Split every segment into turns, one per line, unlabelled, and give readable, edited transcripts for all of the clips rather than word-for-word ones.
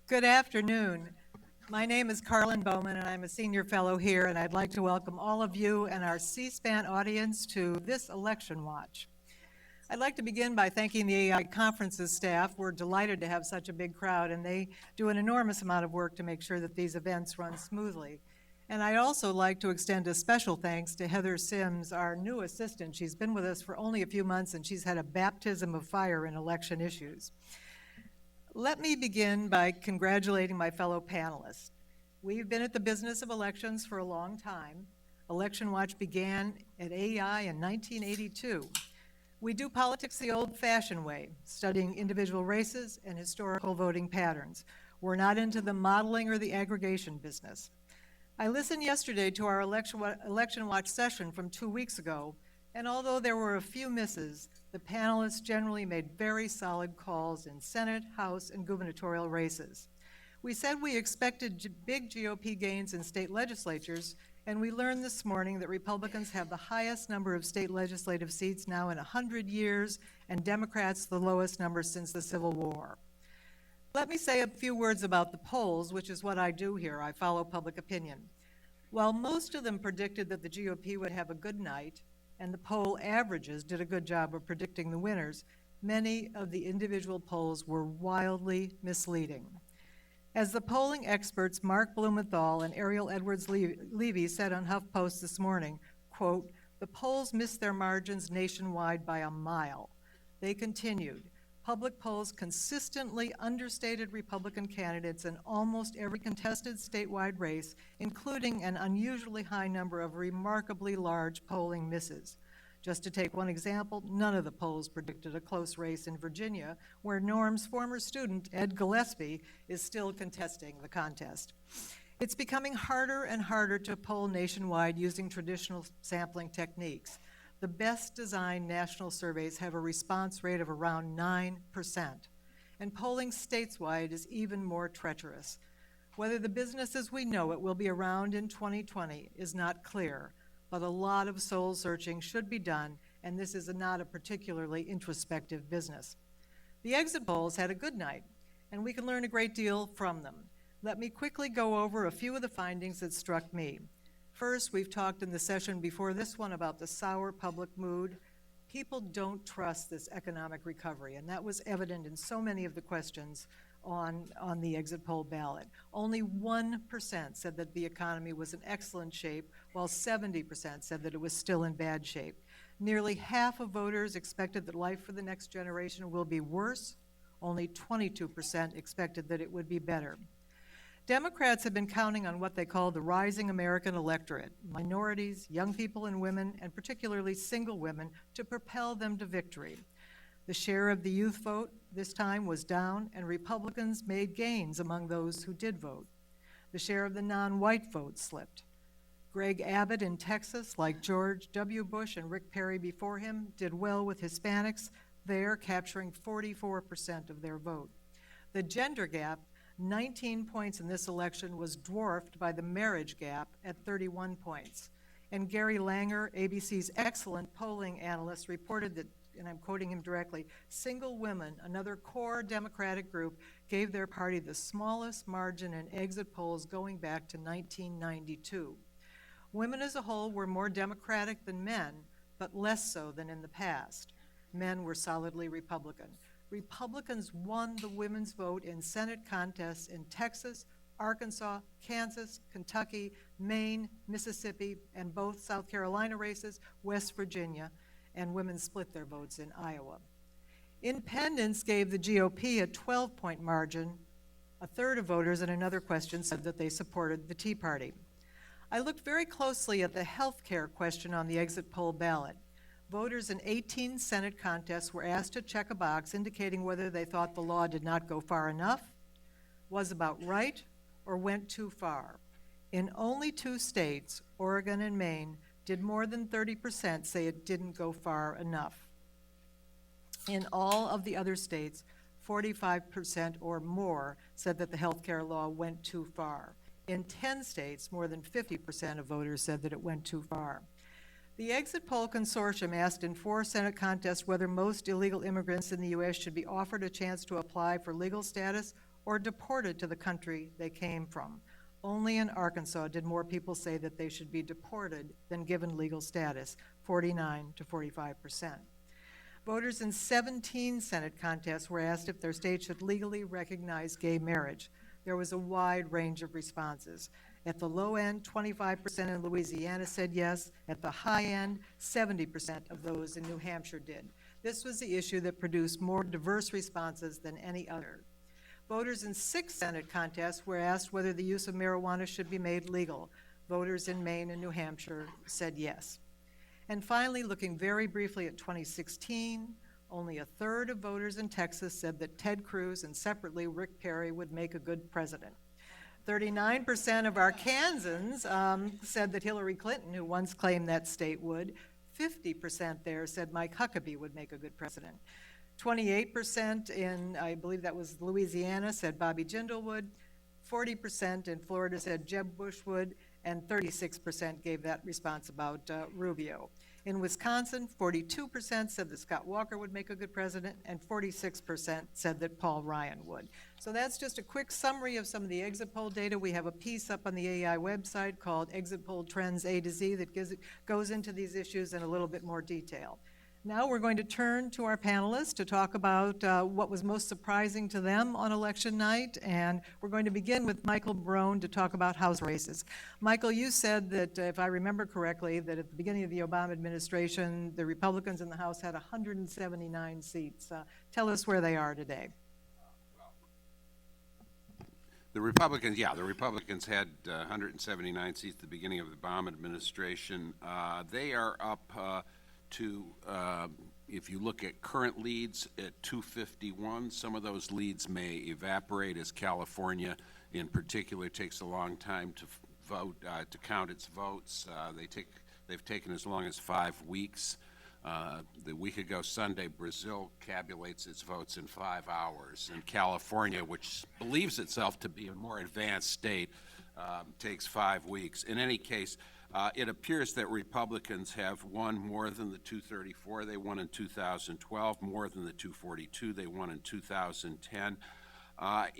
Good afternoon. My name is Carlin Bowman, and I'm a senior fellow here, and I'd like to welcome all of you and our C-SPAN audience to this Election Watch. I'd like to begin by thanking the AEI conferences staff. We're delighted to have such a big crowd, and they do an enormous amount of work to make sure that these events run smoothly. And I'd also like to extend a special thanks to Heather Sims, our new assistant. She's been with us for only a few months, and she's had a baptism of fire in election issues. Let me begin by congratulating my fellow panelists. We've been at the business of elections for a long time. Election Watch began at AEI in 1982. We do politics the old-fashioned way, studying individual races and historical voting patterns. We're not into the modeling or the aggregation business. I listened yesterday to our Election Watch session from 2 weeks ago, and although there were a few misses, the panelists generally made very solid calls in Senate, House, and gubernatorial races. We said we expected big GOP gains in state legislatures, and we learned this morning that Republicans have the highest number of state legislative seats now in 100 years, and Democrats the lowest number since the Civil War. Let me say a few words about the polls, which is what I do here. I follow public opinion. While most of them predicted that the GOP would have a good night, and the poll averages did a good job of predicting the winners, many of the individual polls were wildly misleading. As the polling experts Mark Blumenthal and Ariel Edwards-Levy said on HuffPost this morning, quote, "The polls missed their margins nationwide by a mile." They continued, "Public polls consistently understated Republican candidates in almost every contested statewide race, including an unusually high number of remarkably large polling misses." Just to take one example, none of the polls predicted a close race in Virginia, where Norm's former student, Ed Gillespie, is still contesting the contest. It's becoming harder and harder to poll nationwide using traditional sampling techniques. The best designed national surveys have a response rate of around 9%, and polling stateswide is even more treacherous. Whether the business as we know it will be around in 2020 is not clear, but a lot of soul searching should be done, and this is not a particularly introspective business. The exit polls had a good night, and we can learn a great deal from them. Let me quickly go over a few of the findings that struck me. First, we've talked in the session before this one about the sour public mood. People don't trust this economic recovery, and that was evident in so many of the questions on the exit poll ballot. Only 1% said that the economy was in excellent shape, while 70% said that it was still in bad shape. Nearly half of voters expected that life for the next generation will be worse. Only 22% expected that it would be better. Democrats have been counting on what they call the rising American electorate, minorities, young people and women, and particularly single women, to propel them to victory. The share of the youth vote this time was down, and Republicans made gains among those who did vote. The share of the non-white vote slipped. Greg Abbott in Texas, like George W. Bush and Rick Perry before him, did well with Hispanics there, capturing 44% of their vote. The gender gap, 19 points in this election, was dwarfed by the marriage gap at 31 points. And Gary Langer, ABC's excellent polling analyst, reported that, and I'm quoting him directly, single women, another core Democratic group, gave their party the smallest margin in exit polls going back to 1992. Women as a whole were more Democratic than men, but less so than in the past. Men were solidly Republican. Republicans won the women's vote in Senate contests in Texas, Arkansas, Kansas, Kentucky, Maine, Mississippi, and both South Carolina races, West Virginia, and women split their votes in Iowa. Independents gave the GOP a 12-point margin. A third of voters in another question said that they supported the Tea Party. I looked very closely at the health care question on the exit poll ballot. Voters in 18 Senate contests were asked to check a box indicating whether they thought the law did not go far enough, was about right, or went too far. In only 2 states, Oregon and Maine, did more than 30% say it didn't go far enough. In all of the other states, 45% or more said that the health care law went too far. In 10 states, more than 50% of voters said that it went too far. The Exit Poll Consortium asked in 4 Senate contests whether most illegal immigrants in the U.S. should be offered a chance to apply for legal status or deported to the country they came from. Only in Arkansas did more people say that they should be deported than given legal status, 49 to 45%. Voters in 17 Senate contests were asked if their state should legally recognize gay marriage. There was a wide range of responses. At the low end, 25% in Louisiana said yes. At the high end, 70% of those in New Hampshire did. This was the issue that produced more diverse responses than any other. Voters in 6 Senate contests were asked whether the use of marijuana should be made legal. Voters in Maine and New Hampshire said yes. And finally, looking very briefly at 2016, only a third of voters in Texas said that Ted Cruz and separately Rick Perry would make a good president. 39% of Arkansans said that Hillary Clinton, who once claimed that state, would. 50% there said Mike Huckabee would make a good president. 28% in, I believe that was Louisiana, said Bobby Jindal would. 40% in Florida said Jeb Bush would, and 36% gave that response about Rubio. In Wisconsin, 42% said that Scott Walker would make a good president, and 46% said that Paul Ryan would. So that's just a quick summary of some of the exit poll data. We have a piece up on the AEI website called Exit Poll Trends A to Z that goes into these issues in a little bit more detail. Now we're going to turn to our panelists to talk about what was most surprising to them on election night, and we're going to begin with Michael Barone to talk about House races. Michael, you said that, if I remember correctly, that at the beginning of the Obama administration, the Republicans in the House had 179 seats. Tell us where they are today.
The Republicans had 179 seats at the beginning of the Obama administration. They are up to, if you look at current leads, at 251. Some of those leads may evaporate as California in particular takes a long time to vote, to count its votes. They've taken as long as 5 weeks. The week ago Sunday, Brazil tabulates its votes in 5 hours. And California, which believes itself to be a more advanced state, takes 5 weeks. In any case, it appears that Republicans have won more than the 234 they won in 2012, more than the 242 they won in 2010,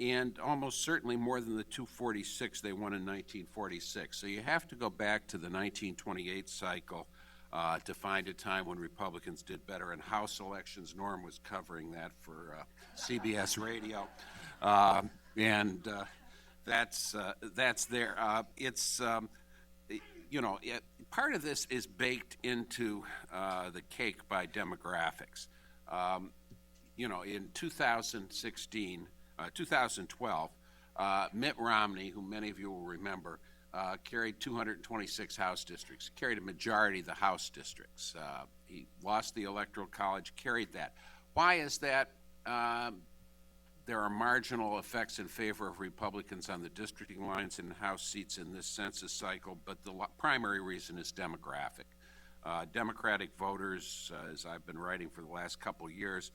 and almost certainly more than the 246 they won in 1946. So you have to go back to the 1928 cycle to find a time when Republicans did better in House elections. Norm was covering that for CBS Radio, and that's there. Part of this is baked into the cake by demographics. In 2012, Mitt Romney, who many of you will remember, carried 226 House districts, carried a majority of the House districts. He lost the Electoral College, carried that. Why is that? There are marginal effects in favor of Republicans on the districting lines in House seats in this census cycle, but the primary reason is demographic. Democratic voters, as I've been writing for the last couple of years,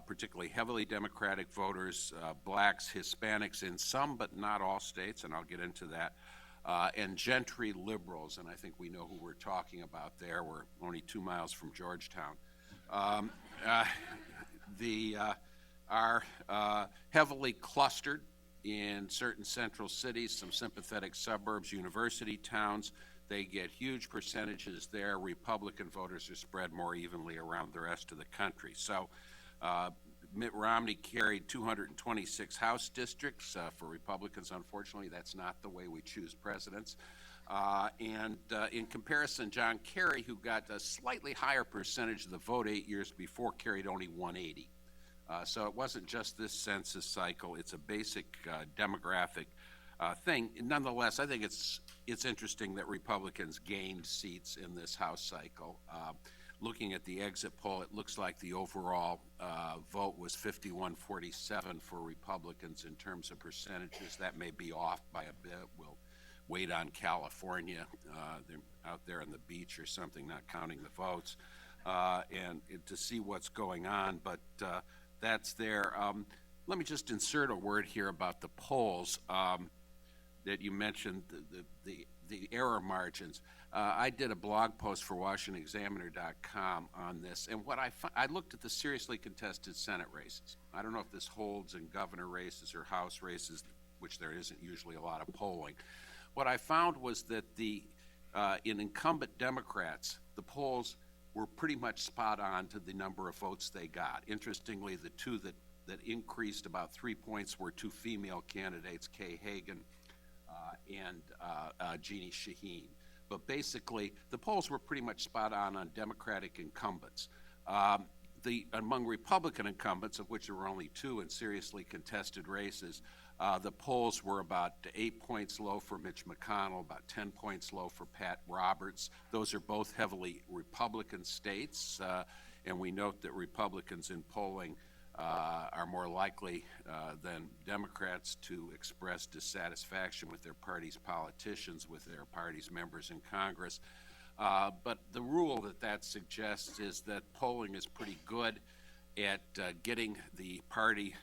particularly heavily Democratic voters, blacks, Hispanics in some but not all states, and I'll get into that, and gentry liberals, and I think we know who we're talking about there. We're only 2 miles from Georgetown. Are heavily clustered in certain central cities, some sympathetic suburbs, university towns. They get huge percentages there. Republican voters are spread more evenly around the rest of the country. So Mitt Romney carried 226 House districts. For Republicans, unfortunately, that's not the way we choose presidents. And in comparison, John Kerry, who got a slightly higher percentage of the vote 8 years before, carried only 180. So it wasn't just this census cycle. It's a basic demographic thing. Nonetheless, I think it's interesting that Republicans gained seats in this House cycle. Looking at the exit poll, it looks like the overall vote was 51-47 for Republicans in terms of percentages. That may be off by a bit. We'll wait on California. They're out there on the beach or something, not counting the votes, and to see what's going on. But that's there. Let me just insert a word here about the polls that you mentioned, the error margins. I did a blog post for WashingtonExaminer.com on this, and I looked at the seriously contested Senate races. I don't know if this holds in governor races or House races, which there isn't usually a lot of polling. What I found was that in incumbent Democrats, the polls were pretty much spot on to the number of votes they got. Interestingly, the two that increased about 3 points were two female candidates, Kay Hagan and Jeannie Shaheen. But basically, the polls were pretty much spot on Democratic incumbents. Among Republican incumbents, of which there were only two in seriously contested races, the polls were about 8 points low for Mitch McConnell, about 10 points low for Pat Roberts. Those are both heavily Republican states, and we note that Republicans in polling are more likely than Democrats to express dissatisfaction with their party's politicians, with their party's members in Congress. But the rule that suggests is that polling is pretty good at getting the party,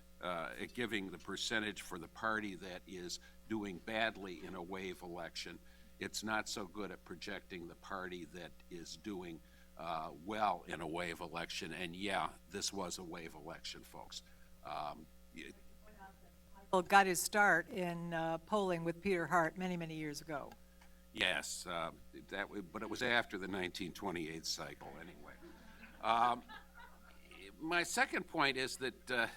giving the percentage for the party that is doing badly in a wave election. It's not so good at projecting the party that is doing well in a wave election, and yeah, this was a wave election, folks.
Michael got his start in polling with Peter Hart many, many years ago.
Yes, but it was after the 1928 cycle anyway. My second point is that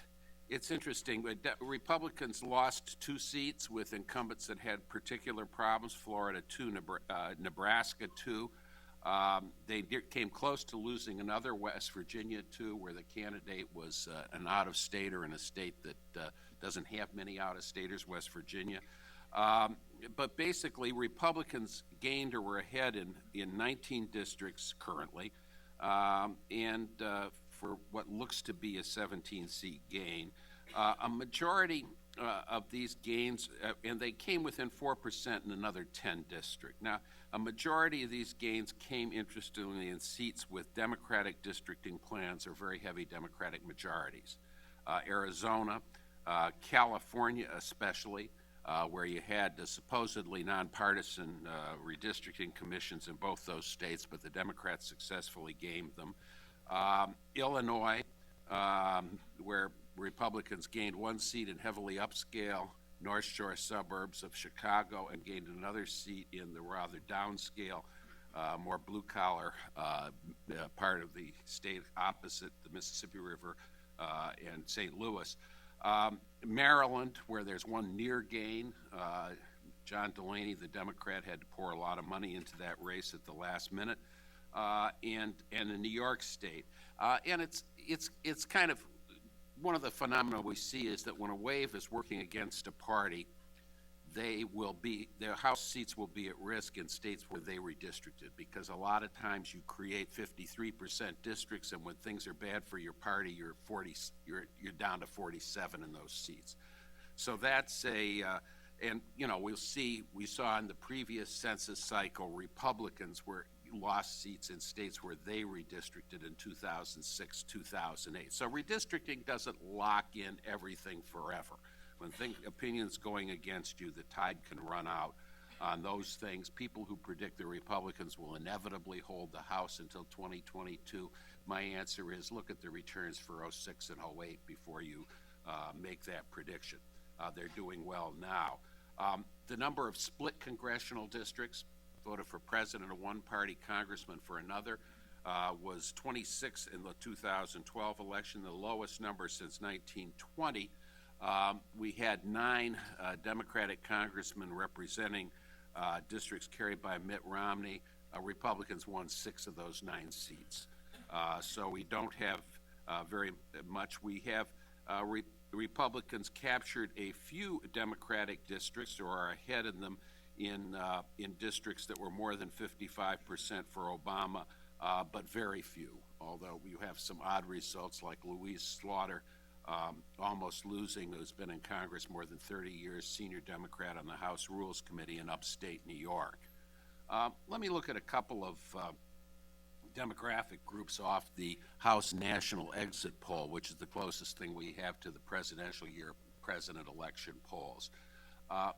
it's interesting. Republicans lost 2 seats with incumbents that had particular problems, Florida 2, Nebraska 2. They came close to losing another, West Virginia 2, where the candidate was an out-of-stater in a state that doesn't have many out-of-staters, West Virginia. But basically, Republicans gained or were ahead in 19 districts currently, and for what looks to be a 17-seat gain. A majority of these gains, and they came within 4% in another 10 districts. Now, a majority of these gains came, interestingly, in seats with Democratic districting plans or very heavy Democratic majorities. Arizona, California especially, where you had the supposedly nonpartisan redistricting commissions in both those states, but the Democrats successfully gained them. Illinois, where Republicans gained 1 seat in heavily upscale North Shore suburbs of Chicago and gained another seat in the rather downscale, more blue-collar part of the state opposite the Mississippi River and St. Louis. Maryland, where there's 1 near gain. John Delaney, the Democrat, had to pour a lot of money into that race at the last minute. And in New York State. And it's kind of one of the phenomena we see is that when a wave is working against a party, their House seats will be at risk in states where they redistricted, because a lot of times you create 53% districts, and when things are bad for your party, you're down to 47 in those seats. So that's and we saw in the previous census cycle, Republicans lost seats in states where they redistricted in 2006, 2008. So redistricting doesn't lock in everything forever. When opinions going against you, the tide can run out on those things. People who predict the Republicans will inevitably hold the House until 2022. My answer is look at the returns for 06 and 08 before you make that prediction. They're doing well now. The number of split congressional districts, voted for president of one party, congressman for another, was 26 in the 2012 election, the lowest number since 1920. We had 9 Democratic congressmen representing districts carried by Mitt Romney. Republicans won 6 of those 9 seats. So we don't have very much. We have Republicans captured a few Democratic districts or are ahead in them in districts that were more than 55% for Obama, but very few, although you have some odd results like Louise Slaughter almost losing, who's been in Congress more than 30 years, senior Democrat on the House Rules Committee in upstate New York. Let me look at a couple of demographic groups off the House National Exit Poll, which is the closest thing we have to the presidential year president election polls.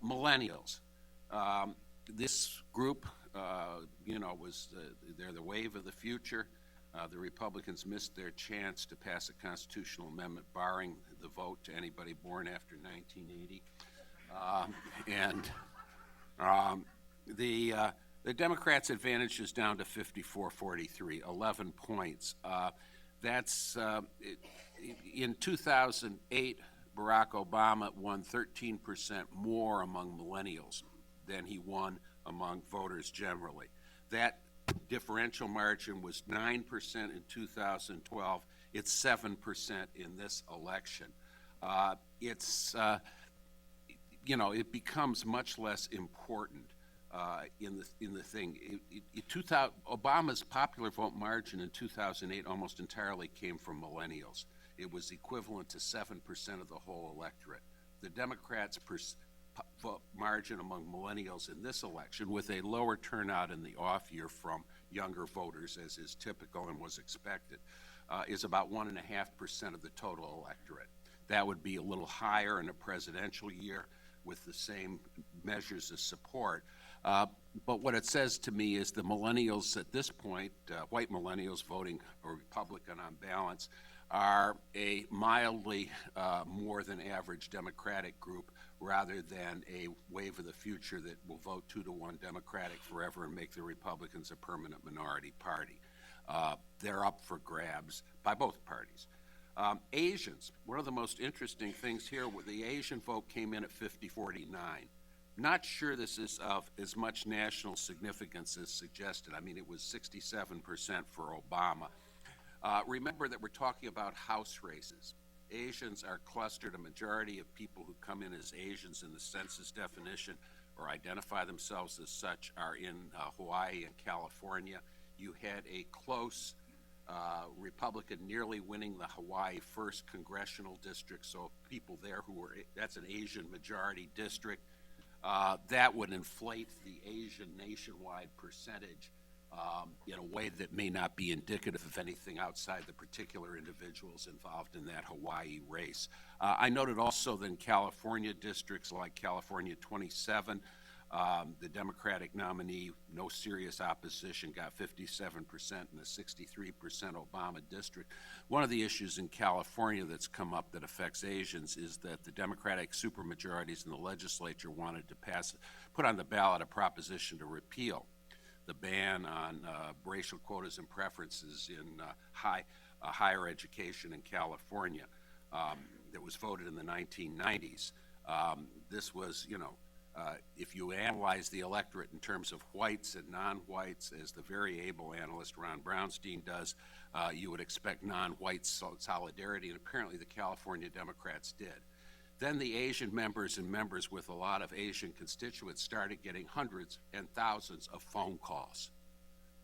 Millennials. This group they're the wave of the future. The Republicans missed their chance to pass a constitutional amendment barring the vote to anybody born after 1980. The Democrats' advantage is down to 54-43, 11 points. In 2008, Barack Obama won 13% more among millennials than he won among voters generally. That differential margin was 9% in 2012. It's 7% in this election. It becomes much less important in the thing. Obama's popular vote margin in 2008 almost entirely came from millennials. It was equivalent to 7% of the whole electorate. The Democrats' vote margin among millennials in this election, with a lower turnout in the off year from younger voters, as is typical and was expected, is about 1.5% of the total electorate. That would be a little higher in a presidential year with the same measures of support. But what it says to me is the millennials at this point, white millennials voting Republican on balance, are a mildly more than average Democratic group rather than a wave of the future that will vote 2-to-1 Democratic forever and make the Republicans a permanent minority party. They're up for grabs by both parties. Asians, one of the most interesting things here, the Asian vote came in at 50-49. Not sure this is of as much national significance as suggested. I mean, it was 67% for Obama. Remember that we're talking about House races. Asians are clustered. A majority of people who come in as Asians in the census definition or identify themselves as such are in Hawaii and California. You had a close Republican nearly winning the Hawaii 1st congressional district, so people there that's an Asian majority district. That would inflate the Asian nationwide percentage in a way that may not be indicative of anything outside the particular individuals involved in that Hawaii race. I noted also that in California districts like California 27, the Democratic nominee, no serious opposition, got 57% in the 63% Obama district. One of the issues in California that's come up that affects Asians is that the Democratic supermajorities in the legislature wanted to put on the ballot a proposition to repeal the ban on racial quotas and preferences in higher education in California that was voted in the 1990s. This was, if you analyze the electorate in terms of whites and non-whites, as the very able analyst Ron Brownstein does, you would expect non-white solidarity, and apparently the California Democrats did. Then the Asian members and members with a lot of Asian constituents started getting hundreds and thousands of phone calls.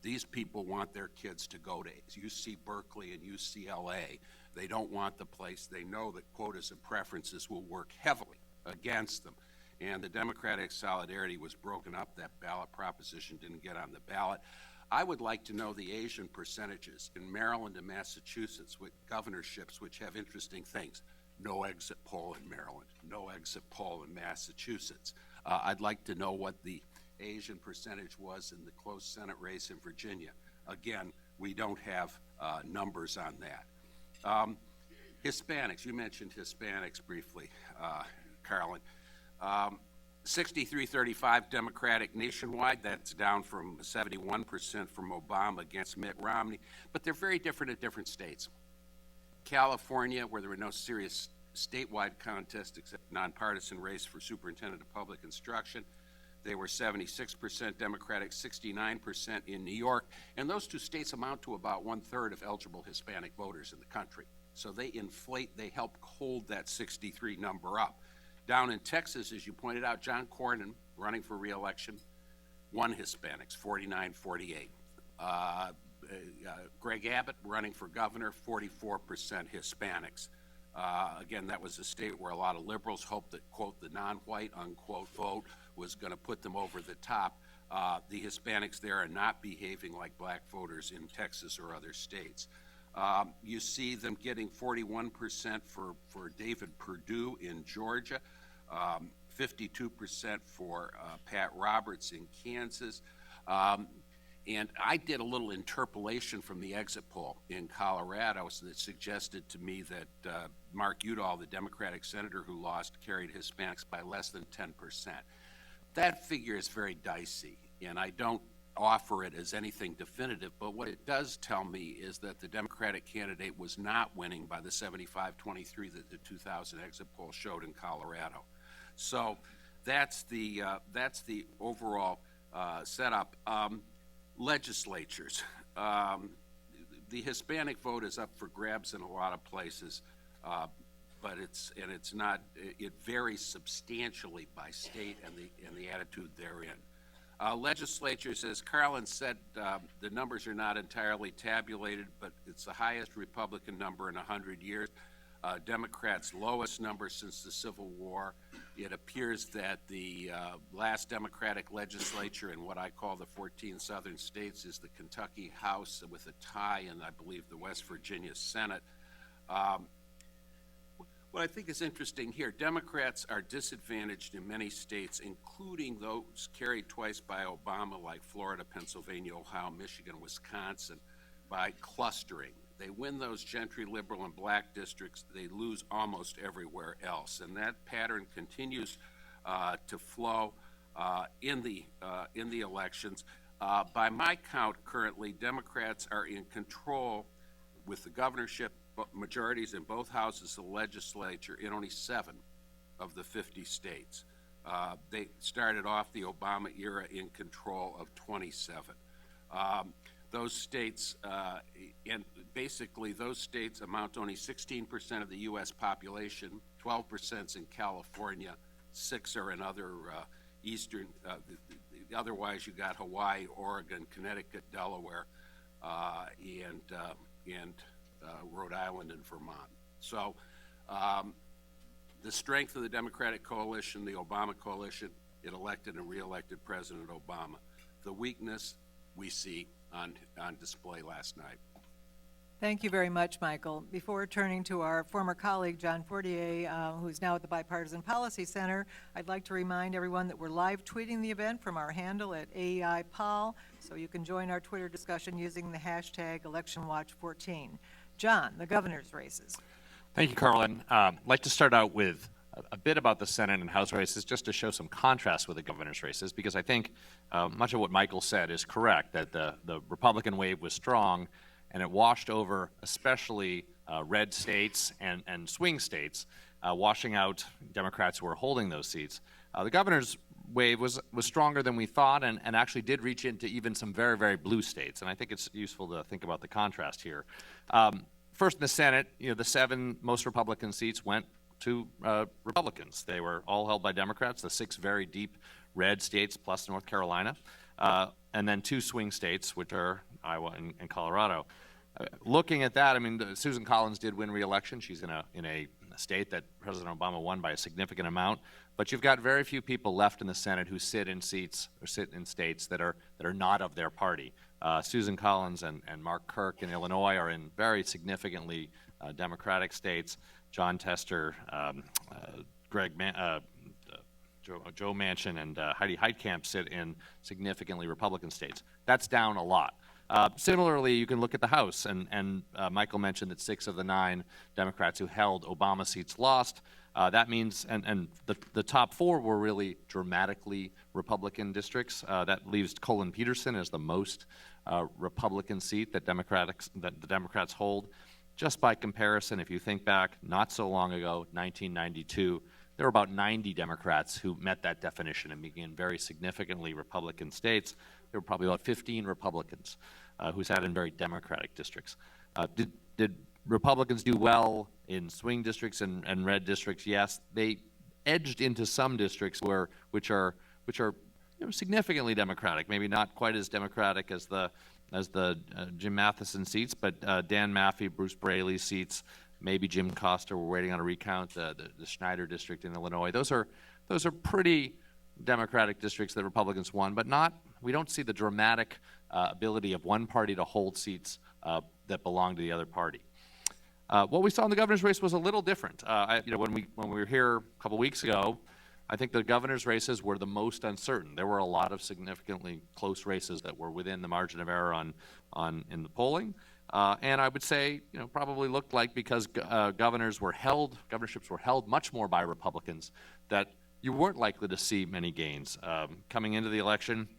These people want their kids to go to UC Berkeley and UCLA. They don't want the place. They know that quotas and preferences will work heavily against them. And the Democratic solidarity was broken up. That ballot proposition didn't get on the ballot. I would like to know the Asian percentages in Maryland and Massachusetts with governorships which have interesting things. No exit poll in Maryland, no exit poll in Massachusetts. I'd like to know what the Asian percentage was in the close Senate race in Virginia. Again, we don't have numbers on that. Hispanics, you mentioned Hispanics briefly, Carlin. 63-35 Democratic nationwide. That's down from 71% from Obama against Mitt Romney. But they're very different in different states. California, where there were no serious statewide contests except nonpartisan race for superintendent of public instruction, they were 76% Democratic, 69% in New York. And those two states amount to about 1/3 of eligible Hispanic voters in the country. So they help hold that 63 number up. Down in Texas, as you pointed out, John Cornyn, running for re-election, won Hispanics, 49-48. Greg Abbott, running for governor, 44% Hispanics. Again, that was a state where a lot of liberals hoped that, quote, the non-white, unquote, vote was going to put them over the top. The Hispanics there are not behaving like black voters in Texas or other states. You see them getting 41% for David Perdue in Georgia, 52% for Pat Roberts in Kansas. And I did a little interpolation from the exit poll in Colorado that suggested to me that Mark Udall, the Democratic senator who lost, carried Hispanics by less than 10%. That figure is very dicey, and I don't offer it as anything definitive, but what it does tell me is that the Democratic candidate was not winning by the 75-23 that the 2000 exit poll showed in Colorado. So that's the overall setup. Legislatures. The Hispanic vote is up for grabs in a lot of places, but it varies substantially by state and the attitude therein. Legislatures, as Carlin said, the numbers are not entirely tabulated, but it's the highest Republican number in 100 years. Democrats' lowest number since the Civil War. It appears that the last Democratic legislature in what I call the 14 southern states is the Kentucky House with a tie in, I believe, the West Virginia Senate. What I think is interesting here, Democrats are disadvantaged in many states, including those carried twice by Obama, like Florida, Pennsylvania, Ohio, Michigan, Wisconsin, by clustering. They win those gentry, liberal, and black districts. They lose almost everywhere else, and that pattern continues to flow in the elections. By my count, currently, Democrats are in control with the governorship majorities in both houses of the legislature in only 7 of the 50 states. They started off the Obama era in control of 27. Those states, and basically those states amount to only 16% of the U.S. population, 12% in California, 6 are in other eastern, otherwise you got Hawaii, Oregon, Connecticut, Delaware, and Rhode Island and Vermont. So the strength of the Democratic coalition, the Obama coalition, it elected and re-elected President Obama. The weakness we see on display last night.
Thank you very much, Michael. Before turning to our former colleague, John Fortier, who's now at the Bipartisan Policy Center, I'd like to remind everyone that we're live tweeting the event from our handle at AEI Pol, so you can join our Twitter discussion using the hashtag ElectionWatch14. John, the governor's races.
Thank you, Carlin. I'd like to start out with a bit about the Senate and House races, just to show some contrast with the governor's races, because I think much of what Michael said is correct, that the Republican wave was strong, and it washed over especially red states and swing states, washing out Democrats who were holding those seats. The governor's wave was stronger than we thought, and actually did reach into even some very, very blue states, and I think it's useful to think about the contrast here. First in the Senate, the 7 most Republican seats went to Republicans. They were all held by Democrats, the 6 very deep red states plus North Carolina, and then 2 swing states, which are Iowa and Colorado. Looking at that, I mean, Susan Collins did win re-election. She's in a state that President Obama won by a significant amount, but you've got very few people left in the Senate who sit in seats or sit in states that are not of their party. Susan Collins and Mark Kirk in Illinois are in very significantly Democratic states. John Tester, Joe Manchin, and Heidi Heitkamp sit in significantly Republican states. That's down a lot. Similarly, you can look at the House, and Michael mentioned that 6 of the 9 Democrats who held Obama seats lost. That means, and the top 4 were really dramatically Republican districts. That leaves Colin Peterson as the most Republican seat that the Democrats hold. Just by comparison, if you think back not so long ago, 1992, there were about 90 Democrats who met that definition and began very significantly Republican states. There were probably about 15 Republicans who sat in very Democratic districts. Did Republicans do well in swing districts and red districts? Yes, they edged into some districts which are significantly Democratic, maybe not quite as Democratic as the Jim Matheson seats, but Dan Maffei, Bruce Braley seats, maybe Jim Costa. We're waiting on a recount. The Schneider district in Illinois. Those are pretty Democratic districts that Republicans won, but we don't see the dramatic ability of one party to hold seats that belong to the other party. What we saw in the governor's race was a little different. When we were here a couple weeks ago, I think the governor's races were the most uncertain. There were a lot of significantly close races that were within the margin of error in the polling. And I would say, probably looked like, because governorships were held much more by Republicans, that you weren't likely to see many gains. Coming into the election,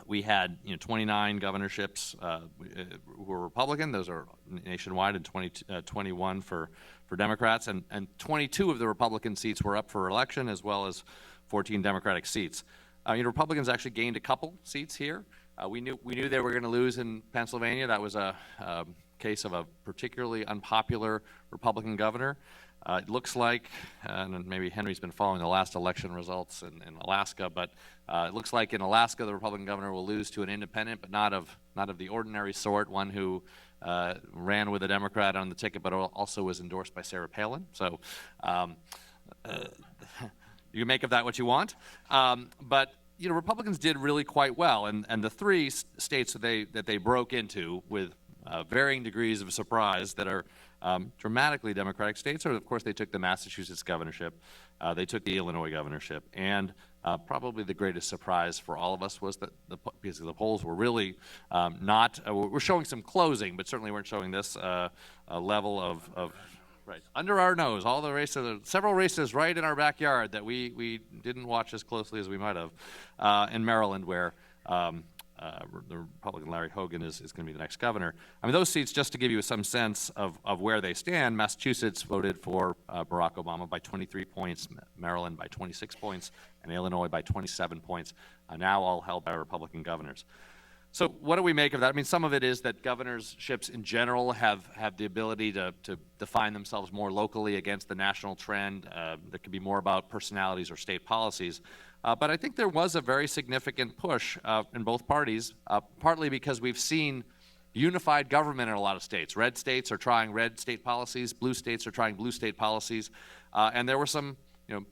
we had 29 governorships who were Republican. Those are nationwide, and 21 for Democrats, and 22 of the Republican seats were up for election, as well as 14 Democratic seats. Republicans actually gained a couple seats here. We knew they were going to lose in Pennsylvania. That was a case of a particularly unpopular Republican governor. It looks like, and maybe Henry's been following the last election results in Alaska, but it looks like in Alaska the Republican governor will lose to an independent, but not of the ordinary sort, one who ran with a Democrat on the ticket, but also was endorsed by Sarah Palin. So you can make of that what you want. But Republicans did really quite well, and the three states that they broke into with varying degrees of surprise that are dramatically Democratic states, or of course they took the Massachusetts governorship, they took the Illinois governorship, and probably the greatest surprise for all of us was that because the polls were really we're showing some closing, but certainly weren't showing this level of right under our nose. All the races, several races right in our backyard that we didn't watch as closely as we might have in Maryland, where the Republican Larry Hogan is going to be the next governor. I mean, those seats, just to give you some sense of where they stand, Massachusetts voted for Barack Obama by 23 points, Maryland by 26 points, and Illinois by 27 points, now all held by Republican governors. So what do we make of that? I mean, some of it is that governorships in general have the ability to define themselves more locally against the national trend. That could be more about personalities or state policies. But I think there was a very significant push in both parties, partly because we've seen unified government in a lot of states. Red states are trying red state policies, blue states are trying blue state policies, and there were some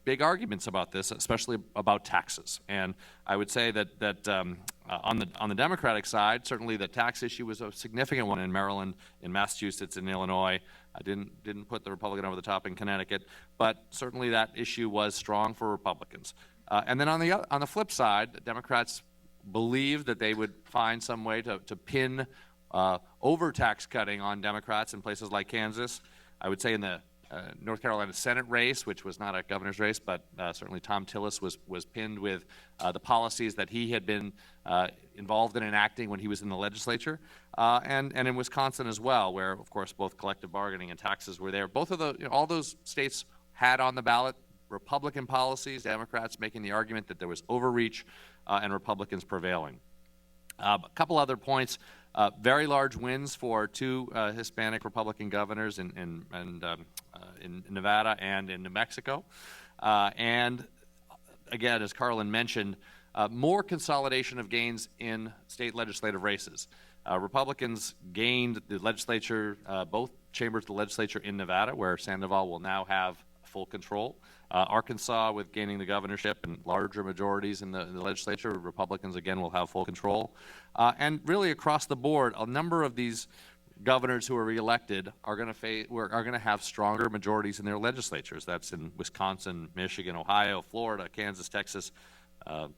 big arguments about this, especially about taxes. And I would say that on the Democratic side, certainly the tax issue was a significant one in Maryland, in Massachusetts, in Illinois. I didn't put the Republican over the top in Connecticut, but certainly that issue was strong for Republicans. And then on the flip side, Democrats believed that they would find some way to pin over-tax cutting on Democrats in places like Kansas. I would say in the North Carolina Senate race, which was not a governor's race, but certainly Tom Tillis was pinned with the policies that he had been involved in enacting when he was in the legislature, and in Wisconsin as well, where of course both collective bargaining and taxes were there. Both of all those states had on the ballot Republican policies, Democrats making the argument that there was overreach, and Republicans prevailing. A couple other points. Very large wins for two Hispanic Republican governors in Nevada and in New Mexico. And again, as Carlin mentioned, more consolidation of gains in state legislative races. Republicans gained the legislature, both chambers of the legislature in Nevada, where Sandoval will now have full control. Arkansas, with gaining the governorship and larger majorities in the legislature, Republicans again will have full control. And really across the board, a number of these governors who are reelected are going to have stronger majorities in their legislatures. That's in Wisconsin, Michigan, Ohio, Florida, Kansas, Texas,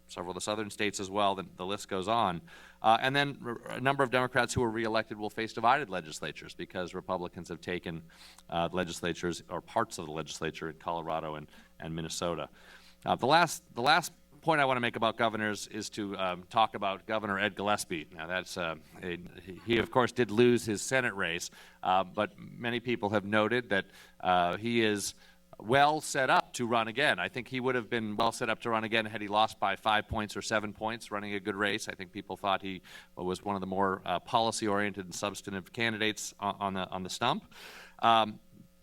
several of the southern states as well. The list goes on. And then a number of Democrats who are reelected will face divided legislatures because Republicans have taken legislatures or parts of the legislature in Colorado and Minnesota. The last point I want to make about governors is to talk about Governor Ed Gillespie. Now that's he of course did lose his Senate race, but many people have noted that he is well set up to run again. I think he would have been well set up to run again had he lost by 5 points or 7 points, running a good race. I think people thought he was one of the more policy-oriented and substantive candidates on the stump.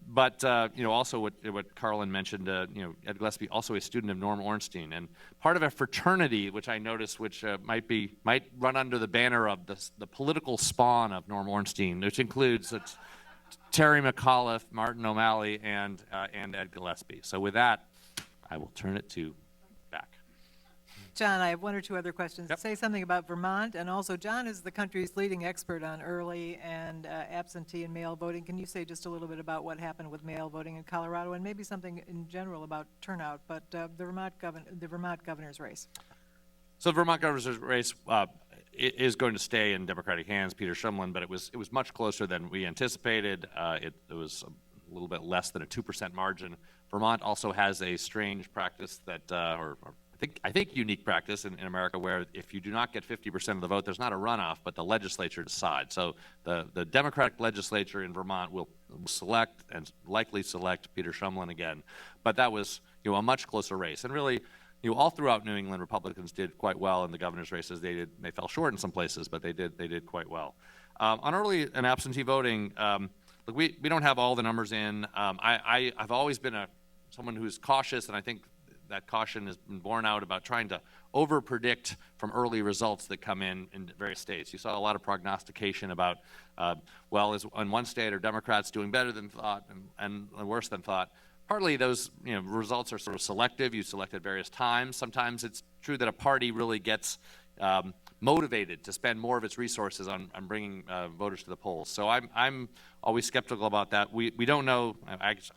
But also what Carlin mentioned, Ed Gillespie, also a student of Norm Ornstein, and part of a fraternity, which I noticed, which might run under the banner of the political spawn of Norm Ornstein, which includes Terry McAuliffe, Martin O'Malley, and Ed Gillespie. So with that, I will turn it to back.
John, I have one or two other questions.
Yep.
Say something about Vermont, and also John is the country's leading expert on early and absentee and mail voting. Can you say just a little bit about what happened with mail voting in Colorado, and maybe something in general about turnout, but the Vermont governor's race?
So the Vermont governor's race is going to stay in Democratic hands, Peter Shumlin, but it was much closer than we anticipated. It was a little bit less than a 2% margin. Vermont also has a strange practice that, or I think unique practice in America, where if you do not get 50% of the vote, there's not a runoff, but the legislature decides. So the Democratic legislature in Vermont will select and likely select Peter Shumlin again. But that was a much closer race. And really, all throughout New England, Republicans did quite well in the governor's races. They fell short in some places, but they did quite well. On early and absentee voting, look, we don't have all the numbers in. I've always been someone who's cautious, and I think that caution has been borne out about trying to over-predict from early results that come in various states. You saw a lot of prognostication about, in one state are Democrats doing better than thought and worse than thought. Partly those results are sort of selective. You select at various times. Sometimes it's true that a party really gets motivated to spend more of its resources on bringing voters to the polls. So I'm always skeptical about that. We don't know.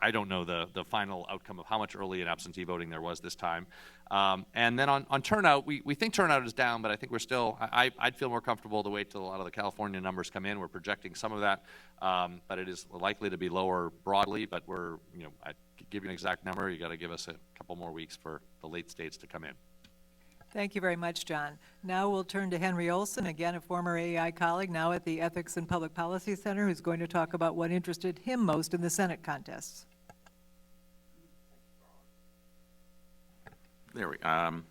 I don't know the final outcome of how much early and absentee voting there was this time. And then on turnout, we think turnout is down, but I think we're still. I'd feel more comfortable to wait till a lot of the California numbers come in. We're projecting some of that, but it is likely to be lower broadly. But I give you an exact number. You got to give us a couple more weeks for the late states to come in.
Thank you very much, John. Now we'll turn to Henry Olson, again a former AEI colleague, now at the Ethics and Public Policy Center, who's going to talk about what interested him most in the Senate contests.
There we go.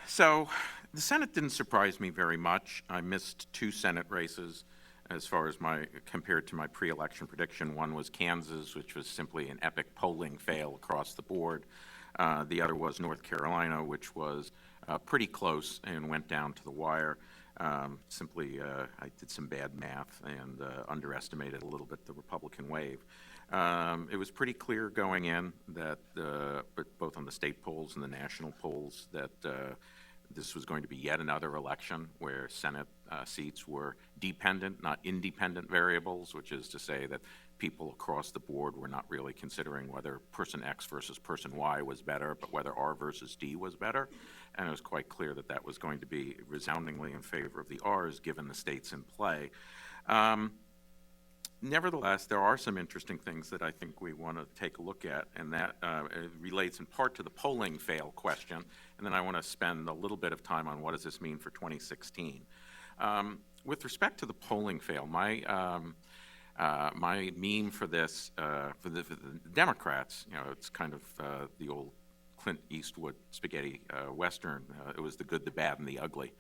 So the Senate didn't surprise me very much. I missed two Senate races as far as compared to my pre-election prediction. One was Kansas, which was simply an epic polling fail across the board. The other was North Carolina, which was pretty close and went down to the wire. I did some bad math and underestimated a little bit the Republican wave. It was pretty clear going in that, but both on the state polls and the national polls, that this was going to be yet another election where Senate seats were dependent, not independent variables, which is to say that people across the board were not really considering whether person X versus person Y was better, but whether R versus D was better. And it was quite clear that that was going to be resoundingly in favor of the R's, given the states in play. Nevertheless, there are some interesting things that I think we want to take a look at, and that relates in part to the polling fail question, and then I want to spend a little bit of time on what does this mean for 2016. With respect to the polling fail, my meme for this, for the Democrats, it's kind of the old Clint Eastwood spaghetti Western. It was the good, the bad, and the ugly.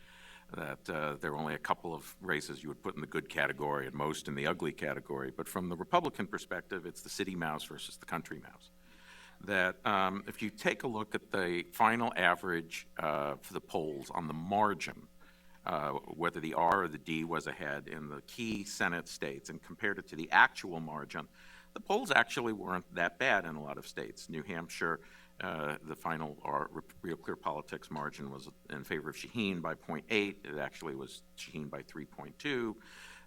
That there were only a couple of races you would put in the good category and most in the ugly category. But from the Republican perspective, it's the city mouse versus the country mouse. That if you take a look at the final average for the polls on the margin, whether the R or the D was ahead in the key Senate states and compared it to the actual margin, the polls actually weren't that bad in a lot of states. New Hampshire, the final Real Clear Politics margin was in favor of Shaheen by 0.8. It actually was Shaheen by 3.2.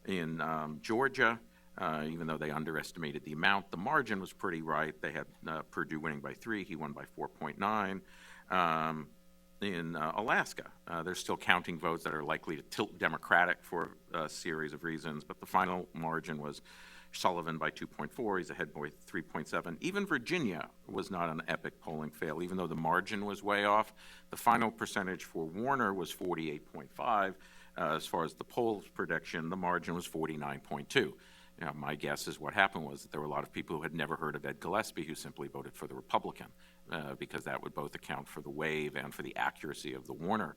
In Georgia, even though they underestimated the amount, the margin was pretty right. They had Perdue winning by 3. He won by 4.9. In Alaska, they're still counting votes that are likely to tilt Democratic for a series of reasons, but the final margin was Sullivan by 2.4. He's ahead by 3.7. Even Virginia was not an epic polling fail, even though the margin was way off. The final percentage for Warner was 48.5. As far as the polls prediction, the margin was 49.2. Now, my guess is what happened was that there were a lot of people who had never heard of Ed Gillespie who simply voted for the Republican, because that would both account for the wave and for the accuracy of the Warner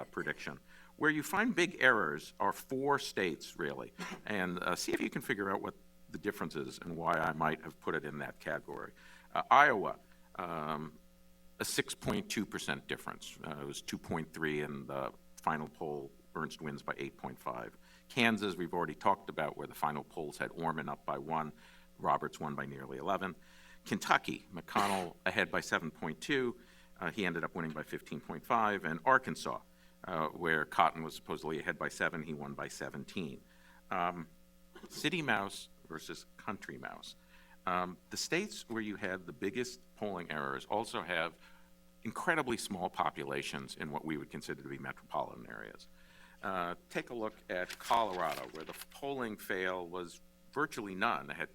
prediction. Where you find big errors are 4 states, really, and see if you can figure out what the difference is and why I might have put it in that category. Iowa, a 6.2% difference. It was 2.3 in the final poll. Ernst wins by 8.5. Kansas, we've already talked about, where the final polls had Orman up by 1. Roberts won by nearly 11. Kentucky, McConnell ahead by 7.2. He ended up winning by 15.5, and Arkansas, where Cotton was supposedly ahead by 7, he won by 17. City mouse versus country mouse. The states where you had the biggest polling errors also have incredibly small populations in what we would consider to be metropolitan areas. Take a look at Colorado, where the polling fail was virtually none. They had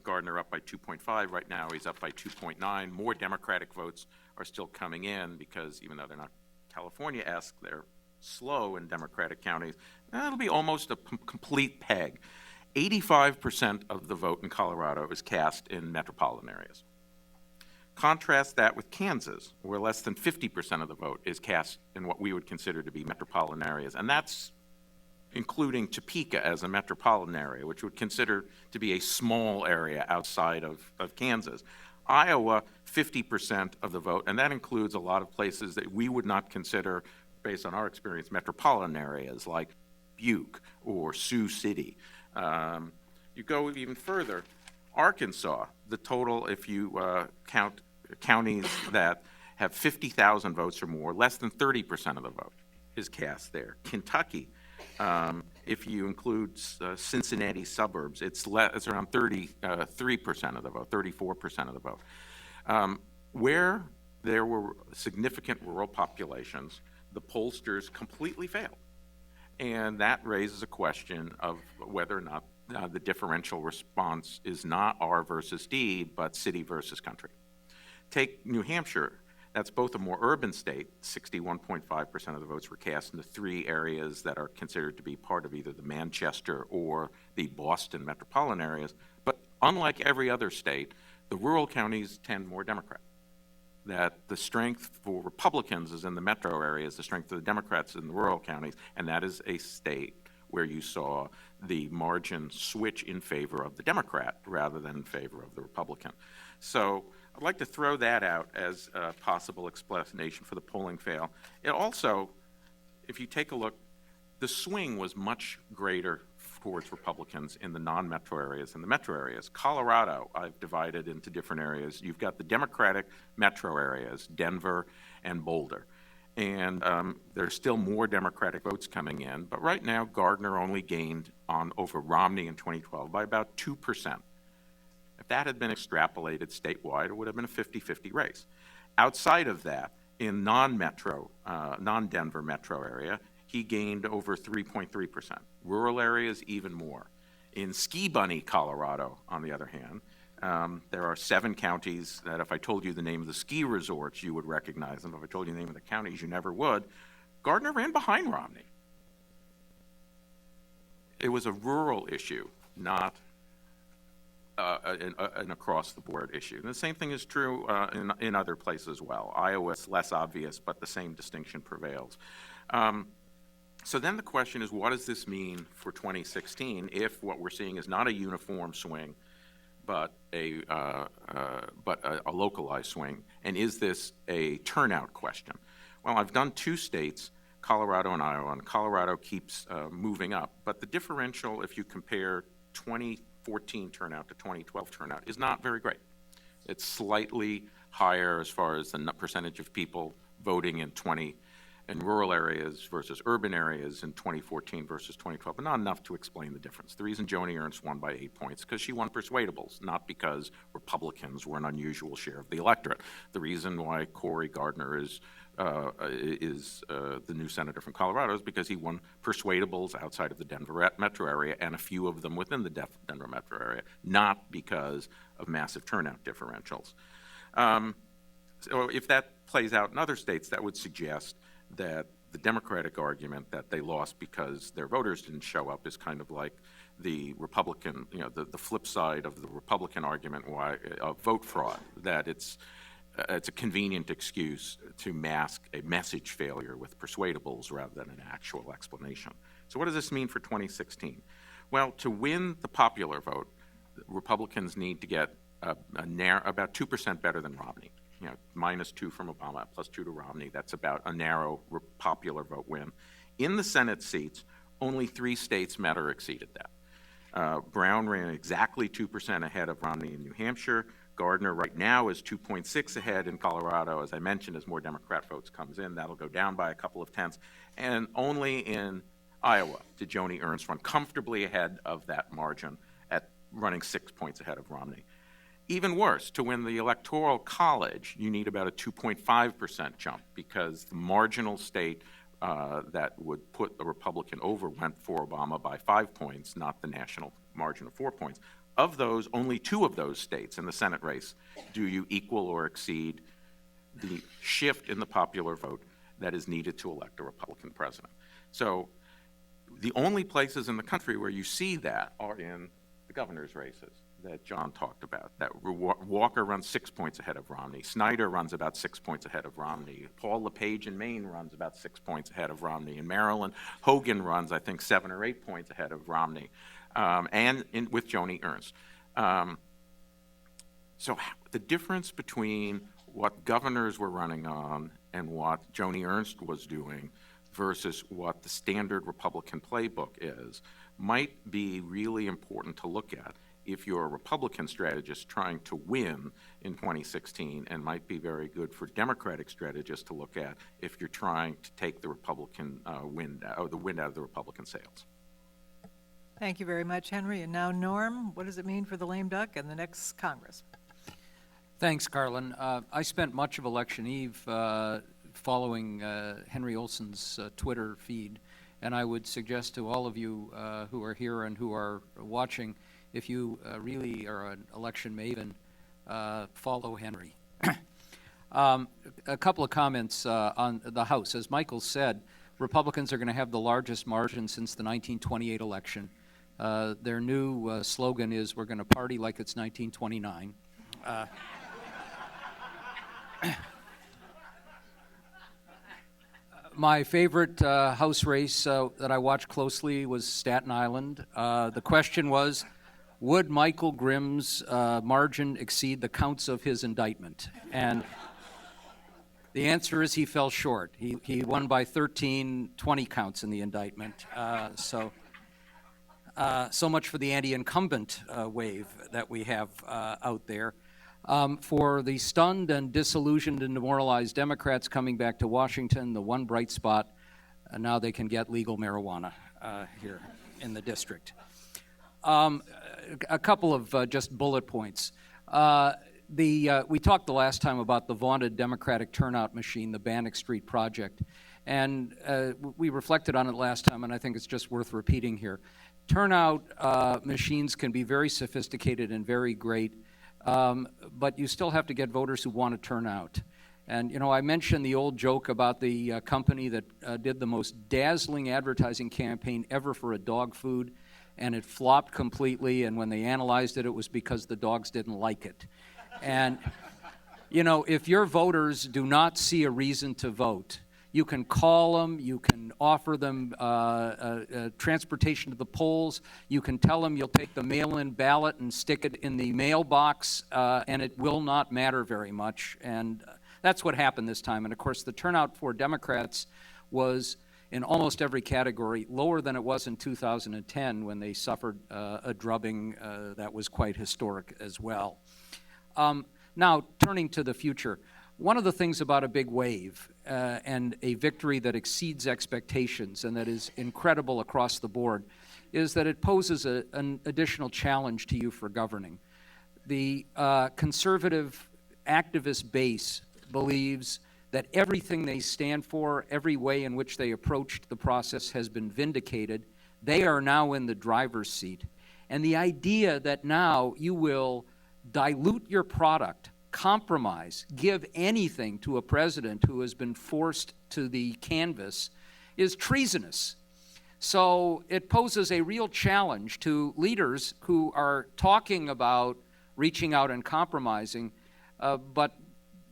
Gardner up by 2.5. Right now, he's up by 2.9. More Democratic votes are still coming in because even though they're not California-esque, they're slow in Democratic counties. That'll be almost a complete peg. 85% of the vote in Colorado is cast in metropolitan areas. Contrast that with Kansas, where less than 50% of the vote is cast in what we would consider to be metropolitan areas, and that's including Topeka as a metropolitan area, which would consider to be a small area outside of Kansas. Iowa, 50% of the vote, and that includes a lot of places that we would not consider, based on our experience, metropolitan areas like Butte or Sioux City. You go even further, Arkansas, the total, if you count counties that have 50,000 votes or more, less than 30% of the vote is cast there. Kentucky, if you include Cincinnati suburbs, it's around 33% of the vote, 34% of the vote. Where there were significant rural populations, the pollsters completely failed. And that raises a question of whether or not the differential response is not R versus D, but city versus country. Take New Hampshire. That's both a more urban state, 61.5% of the votes were cast in the 3 areas that are considered to be part of either the Manchester or the Boston metropolitan areas. But unlike every other state, the rural counties tend more Democrat. That the strength for Republicans is in the metro areas, the strength of the Democrats in the rural counties, and that is a state where you saw the margin switch in favor of the Democrat rather than in favor of the Republican. So I'd like to throw that out as a possible explanation for the polling fail. It also, if you take a look, the swing was much greater towards Republicans in the non-metro areas and the metro areas. Colorado, I've divided into different areas. You've got the Democratic metro areas, Denver and Boulder. And there's still more Democratic votes coming in. But right now, Gardner only gained over Romney in 2012 by about 2%. If that had been extrapolated statewide, it would have been a 50-50 race. Outside of that, in non-metro, non-Denver metro area, he gained over 3.3%. Rural areas, even more. In Ski Bunny, Colorado, on the other hand, there are 7 counties that if I told you the name of the ski resorts, you would recognize them. If I told you the name of the counties, you never would. Gardner ran behind Romney. It was a rural issue, not an across-the-board issue. And the same thing is true in other places as well. Iowa is less obvious, but the same distinction prevails. So then the question is, what does this mean for 2016 if what we're seeing is not a uniform swing, but a localized swing? And is this a turnout question? Well, I've done 2 states, Colorado and Iowa, and Colorado keeps moving up. But the differential, if you compare 2014 turnout to 2012 turnout, is not very great. It's slightly higher as far as the percentage of people voting in rural areas versus urban areas in 2014 versus 2012, but not enough to explain the difference. The reason Joni Ernst won by 8 points because she won persuadables, not because Republicans were an unusual share of the electorate. The reason why Cory Gardner is the new senator from Colorado is because he won persuadables outside of the Denver metro area and a few of them within the Denver metro area, not because of massive turnout differentials. So if that plays out in other states, that would suggest that the Democratic argument that they lost because their voters didn't show up is kind of like the Republican, the flip side of the Republican argument of vote fraud, that it's a convenient excuse to mask a message failure with persuadables rather than an actual explanation. So what does this mean for 2016? Well, to win the popular vote, Republicans need to get about 2% better than Romney. -2 from Obama, +2 to Romney. That's about a narrow popular vote win. In the Senate seats, only 3 states met or exceeded that. Brown ran exactly 2% ahead of Romney in New Hampshire. Gardner right now is 2.6 ahead in Colorado. As I mentioned, as more Democrat votes comes in, that'll go down by a couple of tenths. And only in Iowa did Joni Ernst run comfortably ahead of that margin at running 6 points ahead of Romney. Even worse, to win the Electoral College, you need about a 2.5% jump, because the marginal state that would put the Republican over went for Obama by 5 points, not the national margin of 4 points. Of those, only 2 of those states in the Senate race do you equal or exceed the shift in the popular vote that is needed to elect a Republican president. So the only places in the country where you see that are in the governor's races that John talked about. That Walker runs 6 points ahead of Romney. Snyder runs about 6 points ahead of Romney. Paul LePage in Maine runs about 6 points ahead of Romney. In Maryland, Hogan runs, I think, 7 or 8 points ahead of Romney, with Joni Ernst. So the difference between what governors were running on and what Joni Ernst was doing versus what the standard Republican playbook is might be really important to look at if you're a Republican strategist trying to win in 2016, and might be very good for Democratic strategists to look at if you're trying to take the Republican wind out of the Republican sails.
Thank you very much, Henry. And now, Norm, what does it mean for the lame duck and the next Congress?
Thanks, Carlin. I spent much of election eve following Henry Olson's Twitter feed, and I would suggest to all of you who are here and who are watching, if you really are an election maven, follow Henry. A couple of comments on the House. As Michael said, Republicans are going to have the largest margin since the 1928 election. Their new slogan is, "We're going to party like it's 1929." My favorite House race that I watched closely was Staten Island. The question was, would Michael Grimm's margin exceed the counts of his indictment? And the answer is he fell short. He won by 20 counts in the indictment. So much for the anti-incumbent wave that we have out there. For the stunned and disillusioned and demoralized Democrats coming back to Washington, the one bright spot, now they can get legal marijuana here in the district. A couple of just bullet points. We talked the last time about the vaunted Democratic turnout machine, the Bannock Street Project, and we reflected on it last time, and I think it's just worth repeating here. Turnout machines can be very sophisticated and very great, but you still have to get voters who want to turn out. And, you know, I mentioned the old joke about the company that did the most dazzling advertising campaign ever for a dog food, and it flopped completely, and when they analyzed it, it was because the dogs didn't like it. And, you know, if your voters do not see a reason to vote, you can call them, you can offer them transportation to the polls, you can tell them you'll take the mail-in ballot and stick it in the mailbox, and it will not matter very much. And that's what happened this time. And of course, the turnout for Democrats was, in almost every category, lower than it was in 2010 when they suffered a drubbing that was quite historic as well. Now, turning to the future, one of the things about a big wave and a victory that exceeds expectations and that is incredible across the board is that it poses an additional challenge to you for governing. The conservative activist base believes that everything they stand for, every way in which they approached the process has been vindicated. They are now in the driver's seat. And the idea that now you will dilute your product, compromise, give anything to a president who has been forced to the canvas is treasonous. So it poses a real challenge to leaders who are talking about reaching out and compromising, but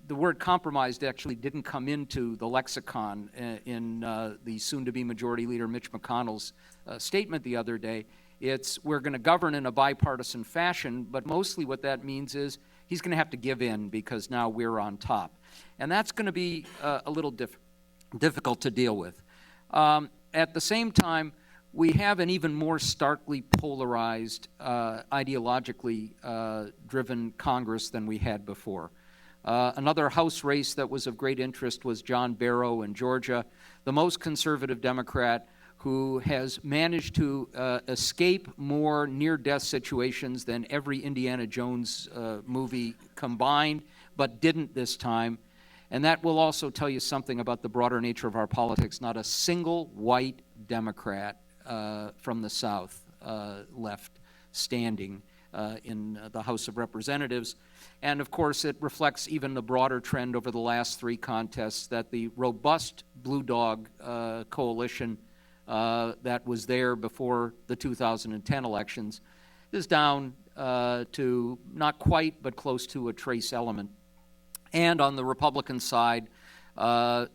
the word compromised actually didn't come into the lexicon in the soon-to-be Majority Leader Mitch McConnell's statement the other day. It's, we're going to govern in a bipartisan fashion, but mostly what that means is he's going to have to give in because now we're on top. And that's going to be a little difficult to deal with. At the same time, we have an even more starkly polarized, ideologically driven Congress than we had before. Another House race that was of great interest was John Barrow in Georgia, the most conservative Democrat who has managed to escape more near-death situations than every Indiana Jones movie combined, but didn't this time. And that will also tell you something about the broader nature of our politics. Not a single white Democrat from the South left standing in the House of Representatives. And of course, it reflects even the broader trend over the last three contests that the robust Blue Dog coalition that was there before the 2010 elections is down to not quite, but close to a trace element. And on the Republican side,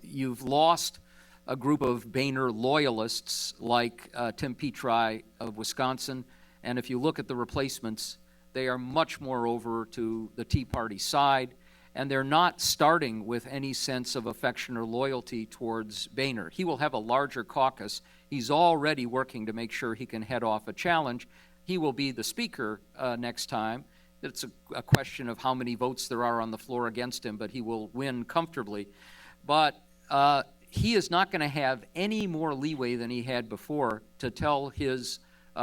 you've lost a group of Boehner loyalists like Tim Petri of Wisconsin. And if you look at the replacements, they are much more over to the Tea Party side. And they're not starting with any sense of affection or loyalty towards Boehner. He will have a larger caucus. He's already working to make sure he can head off a challenge. He will be the speaker next time. It's a question of how many votes there are on the floor against him, but he will win comfortably. But he is not going to have any more leeway than he had before to tell his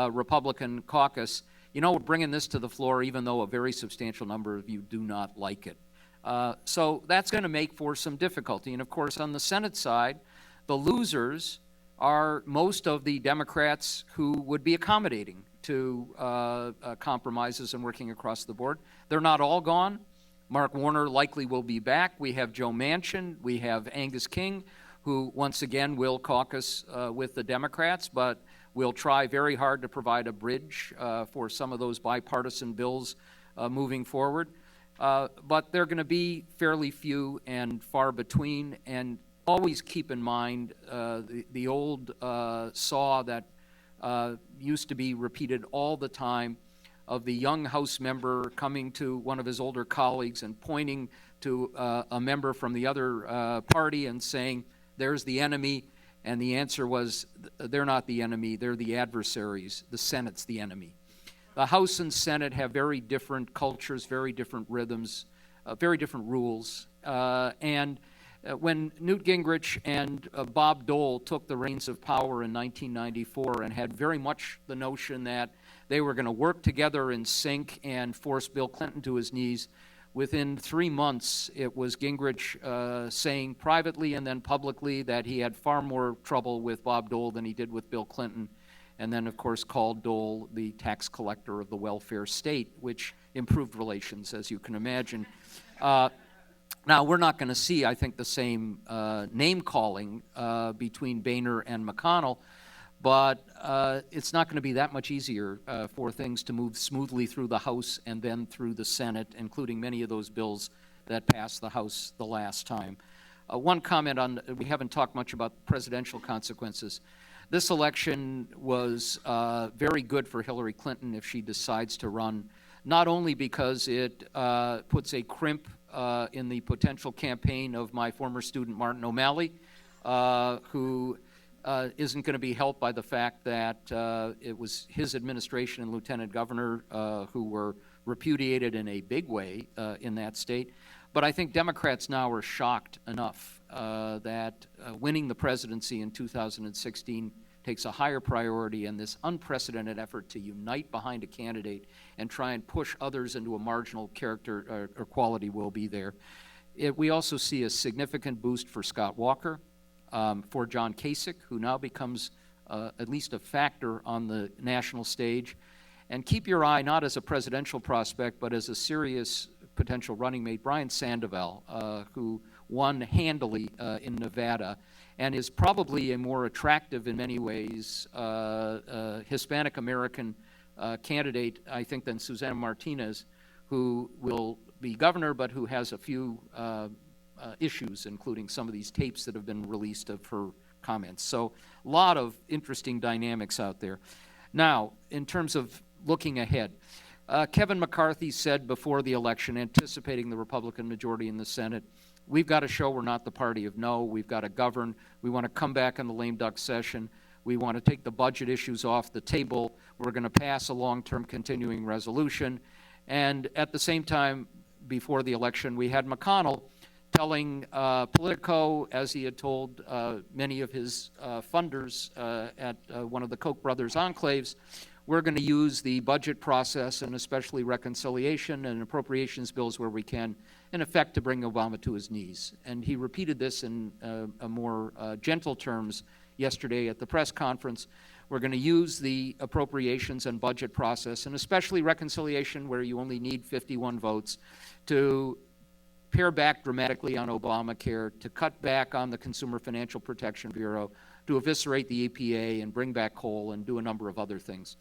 Republican caucus, you know, we're bringing this to the floor even though a very substantial number of you do not like it. So that's going to make for some difficulty. And of course, on the Senate side, the losers are most of the Democrats who would be accommodating to compromises and working across the board. They're not all gone. Mark Warner likely will be back. We have Joe Manchin. We have Angus King, who once again will caucus with the Democrats, but will try very hard to provide a bridge for some of those bipartisan bills moving forward. But they're going to be fairly few and far between, and always keep in mind the old saw that used to be repeated all the time of the young House member coming to one of his older colleagues and pointing to a member from the other party and saying, there's the enemy, and the answer was, they're not the enemy, they're the adversaries, the Senate's the enemy. The House and Senate have very different cultures, very different rhythms, very different rules, and when Newt Gingrich and Bob Dole took the reins of power in 1994 and had very much the notion that they were going to work together in sync and force Bill Clinton to his knees, within 3 months it was Gingrich saying privately and then publicly that he had far more trouble with Bob Dole than he did with Bill Clinton, and then of course called Dole the tax collector of the welfare state, which improved relations, as you can imagine. Now, we're not going to see, I think, the same name-calling between Boehner and McConnell, but it's not going to be that much easier for things to move smoothly through the House and then through the Senate, including many of those bills that passed the House the last time. One comment on, we haven't talked much about presidential consequences. This election was very good for Hillary Clinton if she decides to run, not only because it puts a crimp in the potential campaign of my former student Martin O'Malley, who isn't going to be helped by the fact that it was his administration and lieutenant governor who were repudiated in a big way in that state. But I think Democrats now are shocked enough that winning the presidency in 2016 takes a higher priority, and this unprecedented effort to unite behind a candidate and try and push others into a marginal character or quality will be there. We also see a significant boost for Scott Walker, for John Kasich, who now becomes at least a factor on the national stage. And keep your eye not as a presidential prospect, but as a serious potential running mate, Brian Sandoval, who won handily in Nevada, and is probably a more attractive in many ways Hispanic-American candidate, I think, than Susana Martinez, who will be governor but who has a few issues, including some of these tapes that have been released of her comments. So a lot of interesting dynamics out there. Now, in terms of looking ahead, Kevin McCarthy said before the election, anticipating the Republican majority in the Senate, we've got to show we're not the party of no. We've got to govern. We want to come back in the lame duck session. We want to take the budget issues off the table. We're going to pass a long-term continuing resolution. And at the same time, before the election, we had McConnell telling Politico, as he had told many of his funders at one of the Koch brothers enclaves, we're going to use the budget process and especially reconciliation and appropriations bills where we can, in effect, to bring Obama to his knees. And he repeated this in a more gentle terms yesterday at the press conference. We're going to use the appropriations and budget process, and especially reconciliation where you only need 51 votes, to pare back dramatically on Obamacare, to cut back on the Consumer Financial Protection Bureau, to eviscerate the EPA and bring back coal and do a number of other things.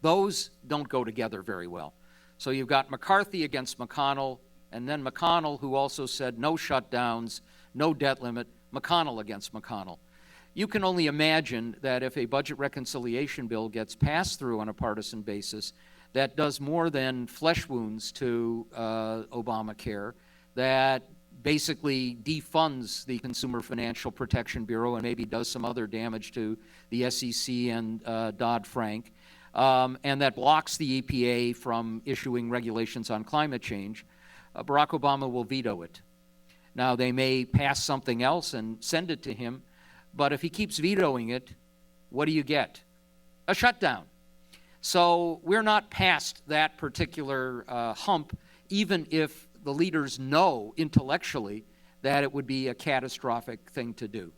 Those don't go together very well. So you've got McCarthy against McConnell, and then McConnell, who also said no shutdowns, no debt limit, McConnell against McConnell. You can only imagine that if a budget reconciliation bill gets passed through on a partisan basis, that does more than flesh wounds to Obamacare, that basically defunds the Consumer Financial Protection Bureau and maybe does some other damage to the SEC and Dodd-Frank, and that blocks the EPA from issuing regulations on climate change, Barack Obama will veto it. Now, they may pass something else and send it to him, but if he keeps vetoing it, what do you get? A shutdown. So we're not past that particular hump, even if the leaders know intellectually that it would be a catastrophic thing to do.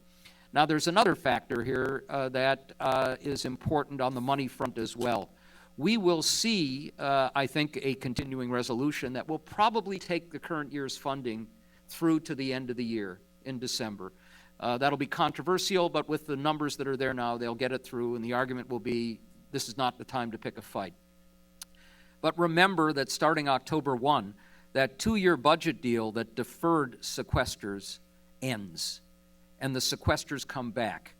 Now, there's another factor here that is important on the money front as well. We will see, I think, a continuing resolution that will probably take the current year's funding through to the end of the year in December. That'll be controversial, but with the numbers that are there now, they'll get it through, and the argument will be, this is not the time to pick a fight. But remember that starting October 1, that 2-year budget deal that deferred sequesters ends, and the sequesters come back.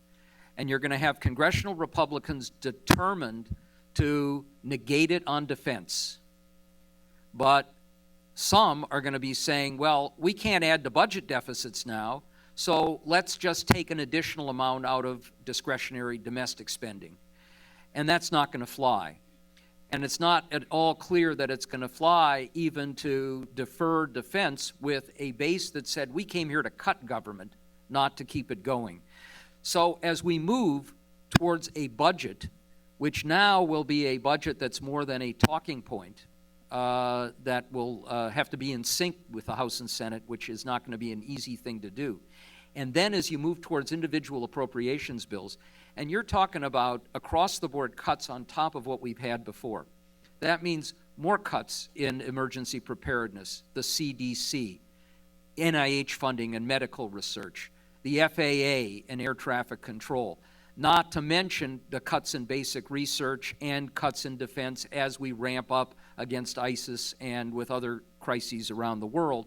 And you're going to have congressional Republicans determined to negate it on defense. But some are going to be saying, well, we can't add to budget deficits now, so let's just take an additional amount out of discretionary domestic spending. And that's not going to fly. And it's not at all clear that it's going to fly even to defer defense with a base that said we came here to cut government, not to keep it going. So as we move towards a budget, which now will be a budget that's more than a talking point, that will have to be in sync with the House and Senate, which is not going to be an easy thing to do. And then as you move towards individual appropriations bills, and you're talking about across-the-board cuts on top of what we've had before. That means more cuts in emergency preparedness, the CDC, NIH funding and medical research, the FAA and air traffic control, not to mention the cuts in basic research and cuts in defense as we ramp up against ISIS and with other crises around the world.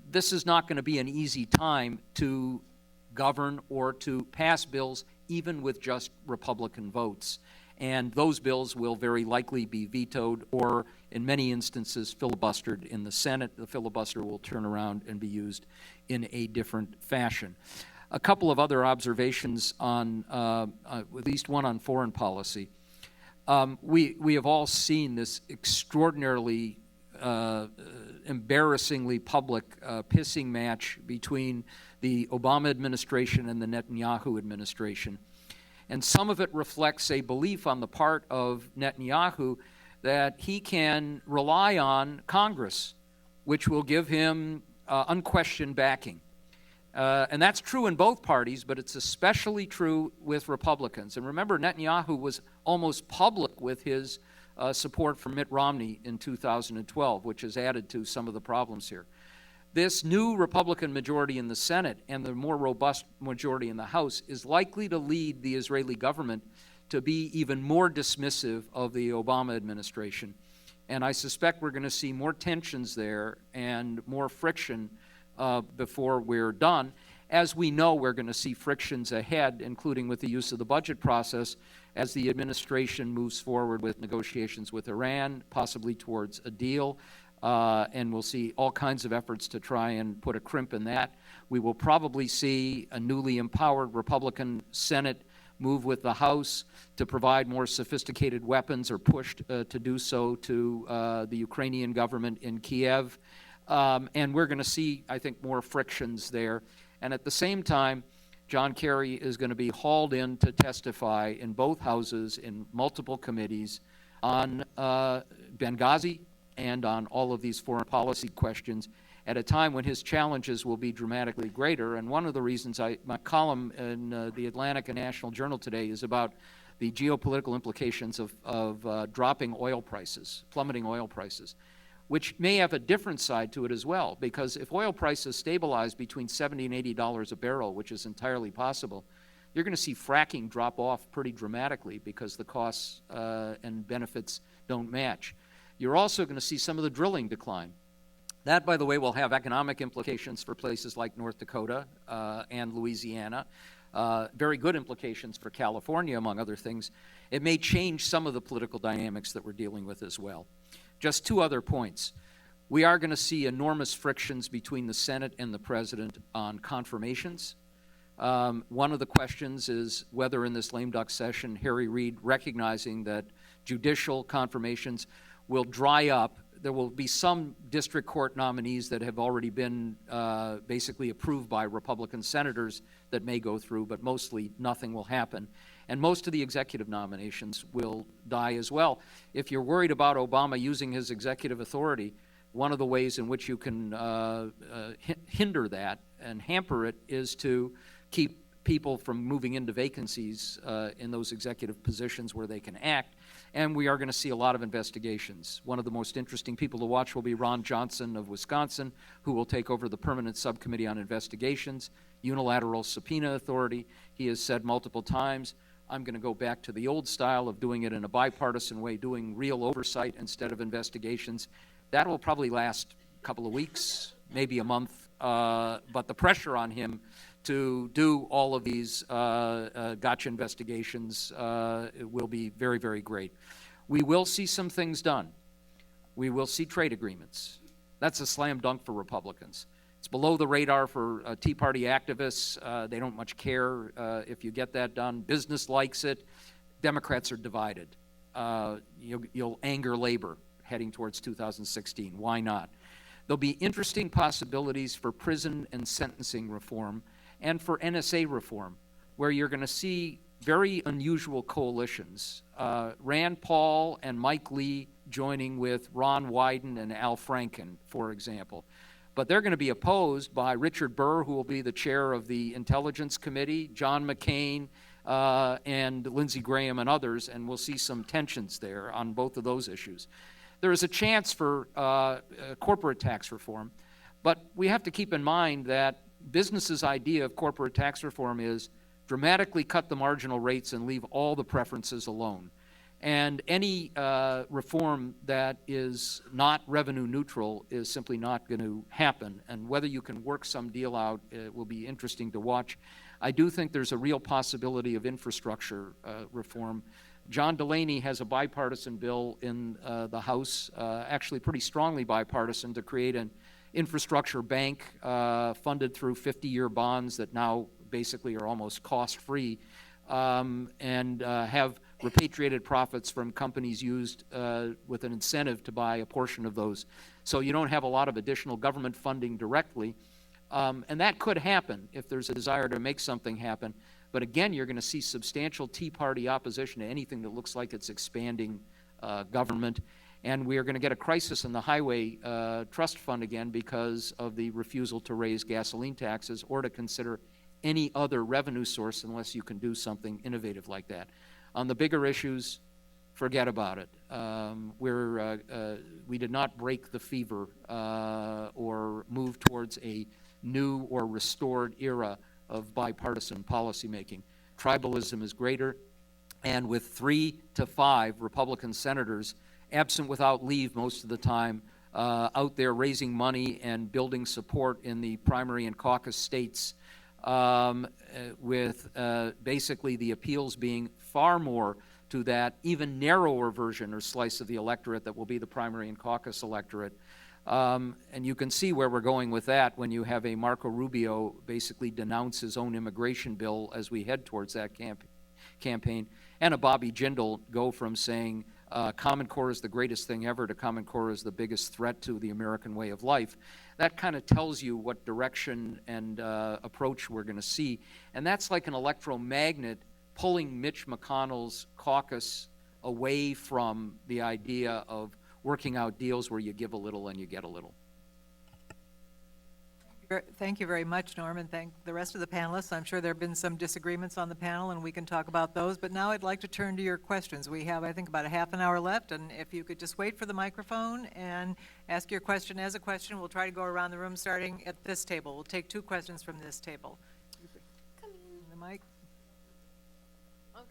This is not going to be an easy time to govern or to pass bills, even with just Republican votes. And those bills will very likely be vetoed or, in many instances, filibustered in the Senate. The filibuster will turn around and be used in a different fashion. A couple of other observations on, at least one on foreign policy. We have all seen this extraordinarily embarrassingly public pissing match between the Obama administration and the Netanyahu administration. And some of it reflects a belief on the part of Netanyahu that he can rely on Congress, which will give him unquestioned backing. And that's true in both parties, but it's especially true with Republicans. And remember, Netanyahu was almost public with his support for Mitt Romney in 2012, which has added to some of the problems here. This new Republican majority in the Senate and the more robust majority in the House is likely to lead the Israeli government to be even more dismissive of the Obama administration. And I suspect we're going to see more tensions there and more friction before we're done. As we know, we're going to see frictions ahead, including with the use of the budget process, as the administration moves forward with negotiations with Iran, possibly towards a deal. And we'll see all kinds of efforts to try and put a crimp in that. We will probably see a newly empowered Republican Senate move with the House to provide more sophisticated weapons or pushed to do so to the Ukrainian government in Kiev. And we're going to see, I think, more frictions there. And at the same time, John Kerry is going to be hauled in to testify in both houses in multiple committees on Benghazi and on all of these foreign policy questions at a time when his challenges will be dramatically greater. And one of the reasons my column in the Atlantic and National Journal today is about the geopolitical implications of dropping oil prices, plummeting oil prices, which may have a different side to it as well, because if oil prices stabilize between $70 and $80 a barrel, which is entirely possible, you're going to see fracking drop off pretty dramatically because the costs and benefits don't match. You're also going to see some of the drilling decline. That, by the way, will have economic implications for places like North Dakota and Louisiana, very good implications for California, among other things. It may change some of the political dynamics that we're dealing with as well. Just two other points. We are going to see enormous frictions between the Senate and the President on confirmations. One of the questions is whether in this lame duck session, Harry Reid, recognizing that judicial confirmations will dry up. There will be some district court nominees that have already been basically approved by Republican senators that may go through, but mostly nothing will happen. And most of the executive nominations will die as well. If you're worried about Obama using his executive authority, one of the ways in which you can hinder that and hamper it is to keep people from moving into vacancies in those executive positions where they can act. And we are going to see a lot of investigations. One of the most interesting people to watch will be Ron Johnson of Wisconsin, who will take over the Permanent Subcommittee on Investigations, unilateral subpoena authority. He has said multiple times, I'm going to go back to the old style of doing it in a bipartisan way, doing real oversight instead of investigations. That will probably last a couple of weeks, maybe a month, but the pressure on him to do all of these gotcha investigations will be very, very great. We will see some things done. We will see trade agreements. That's a slam dunk for Republicans. It's below the radar for Tea Party activists. They don't much care if you get that done. Business likes it. Democrats are divided. You'll anger labor heading towards 2016. Why not? There'll be interesting possibilities for prison and sentencing reform and for NSA reform, where you're going to see very unusual coalitions. Rand Paul and Mike Lee joining with Ron Wyden and Al Franken, for example. But they're going to be opposed by Richard Burr, who will be the chair of the Intelligence Committee, John McCain, and Lindsey Graham and others, and we'll see some tensions there on both of those issues. There is a chance for corporate tax reform, but we have to keep in mind that business's idea of corporate tax reform is dramatically cut the marginal rates and leave all the preferences alone. And any reform that is not revenue neutral is simply not going to happen. And whether you can work some deal out, it will be interesting to watch. I do think there's a real possibility of infrastructure reform. John Delaney has a bipartisan bill in the House, actually pretty strongly bipartisan, to create an infrastructure bank funded through 50-year bonds that now basically are almost cost-free, and have repatriated profits from companies used with an incentive to buy a portion of those. So you don't have a lot of additional government funding directly. And that could happen if there's a desire to make something happen. But again, you're going to see substantial Tea Party opposition to anything that looks like it's expanding government. And we are going to get a crisis in the highway trust fund again because of the refusal to raise gasoline taxes or to consider any other revenue source unless you can do something innovative like that. On the bigger issues, forget about it. We did not break the fever or move towards a new or restored era of bipartisan policymaking. Tribalism is greater, and with 3 to 5 Republican senators, absent without leave most of the time, out there raising money and building support in the primary and caucus states, with basically the appeals being far more to that even narrower version or slice of the electorate that will be the primary and caucus electorate. And you can see where we're going with that when you have a Marco Rubio basically denounce his own immigration bill as we head towards that campaign, and a Bobby Jindal go from saying Common Core is the greatest thing ever to Common Core is the biggest threat to the American way of life. That kind of tells you what direction and approach we're going to see. And that's like an electromagnet pulling Mitch McConnell's caucus away from the idea of working out deals where you give a little and you get a little.
Thank you very much, Norm, and thank the rest of the panelists. I'm sure there have been some disagreements on the panel, and we can talk about those. But now I'd like to turn to your questions. We have, I think, about a half an hour left, and if you could just wait for the microphone and ask your question as a question. We'll try to go around the room starting at this table. We'll take 2 questions from this table.
Come in.
The mic?
Okay.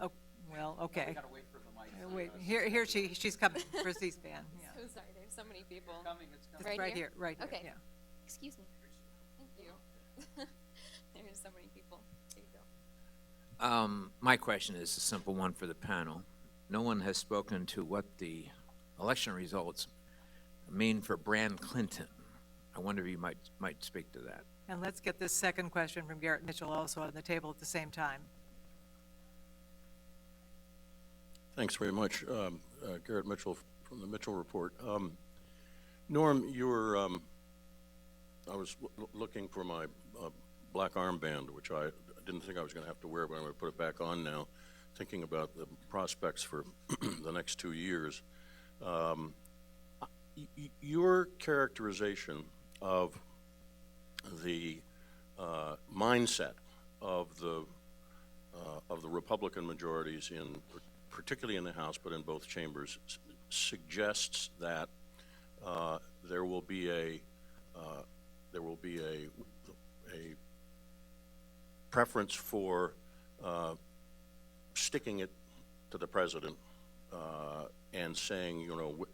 Oh, well, okay.
Gotta wait for the mic.
Wait, she's coming for C-SPAN. Yeah.
So sorry, there's so many people.
It's
Right
right
here?
here, right here,
Okay.
yeah.
Excuse me. Thank you. There's so many people. There you go.
My question is a simple one for the panel. No one has spoken to what the election results mean for Brand Clinton. I wonder if you might speak to that.
And let's get this second question from Garrett Mitchell also on the table at the same time.
Thanks very much. Garrett Mitchell from the Mitchell Report. Norm, you were, I was looking for my black armband, which I didn't think I was going to have to wear, but I'm going to put it back on now, thinking about the prospects for the next 2 years. Your characterization of the mindset of the Republican majorities particularly in the House, but in both chambers, suggests that there will be a preference for sticking it to the president and saying, you know,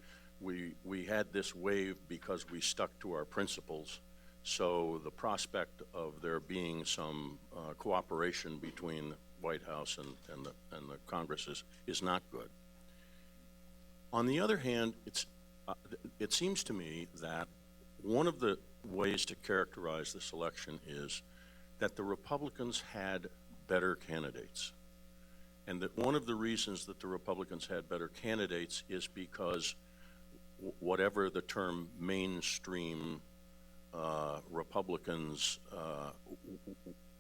we had this wave because we stuck to our principles. So the prospect of there being some cooperation between the White House and the Congress is not good. On the other hand, it seems to me that one of the ways to characterize this election is that the Republicans had better candidates. And that one of the reasons that the Republicans had better candidates is because whatever the term mainstream Republicans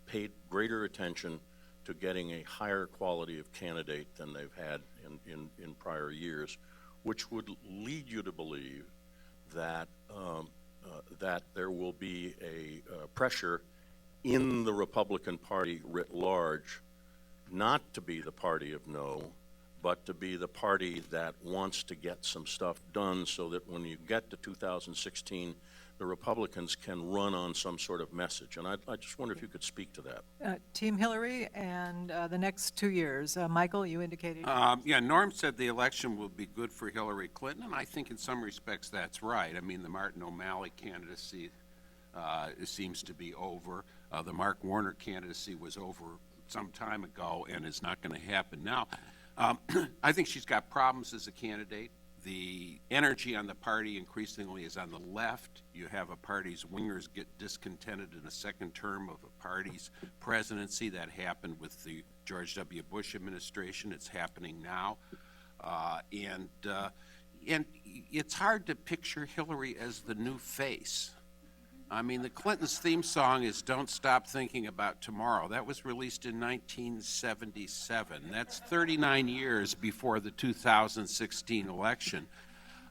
paid greater attention to getting a higher quality of candidate than they've had in prior years, which would lead you to believe that that there will be a pressure in the Republican Party writ large not to be the party of no, but to be the party that wants to get some stuff done so that when you get to 2016, the Republicans can run on some sort of message. And I just wonder if you could speak to that.
Team Hillary and the next 2 years. Michael, you indicated.
Yeah, Norm said the election will be good for Hillary Clinton, and I think in some respects that's right. I mean, the Martin O'Malley candidacy seems to be over. The Mark Warner candidacy was over some time ago and is not going to happen now. I think she's got problems as a candidate. The energy on the party increasingly is on the left. You have a party's wingers get discontented in a second term of a party's presidency. That happened with the George W. Bush administration. It's happening now. And it's hard to picture Hillary as the new face. I mean, the Clintons' theme song is "Don't Stop Thinking About Tomorrow." That was released in 1977. That's 39 years before the 2016 election.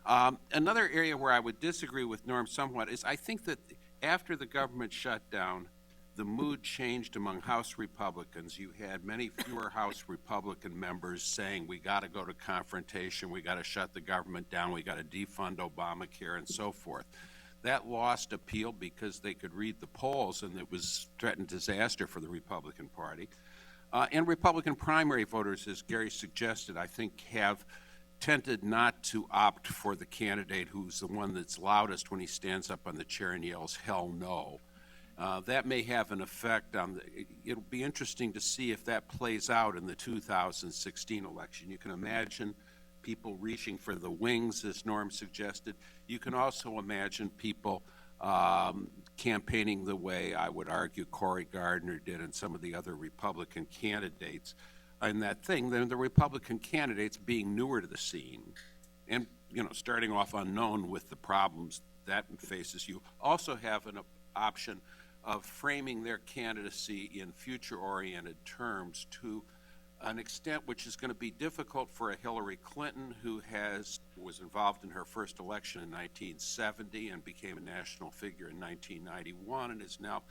Another area where I would disagree with Norm somewhat is I think that after the government shut down, the mood changed among House Republicans. You had many fewer House Republican members saying, we got to go to confrontation, we got to shut the government down, we got to defund Obamacare, and so forth. That lost appeal because they could read the polls, and it was threatened disaster for the Republican Party. And Republican primary voters, as Gary suggested, I think have tended not to opt for the candidate who's the one that's loudest when he stands up on the chair and yells, hell no. That may have an effect on it'll be interesting to see if that plays out in the 2016 election. You can imagine people reaching for the wings, as Norm suggested. You can also imagine people campaigning the way I would argue Cory Gardner did and some of the other Republican candidates. And that thing, then the Republican candidates being newer to the scene and, starting off unknown with the problems that faces you, also have an option of framing their candidacy in future-oriented terms to an extent which is going to be difficult for a Hillary Clinton who was involved in her first election in 1970 and became a national figure in 1991 and is now,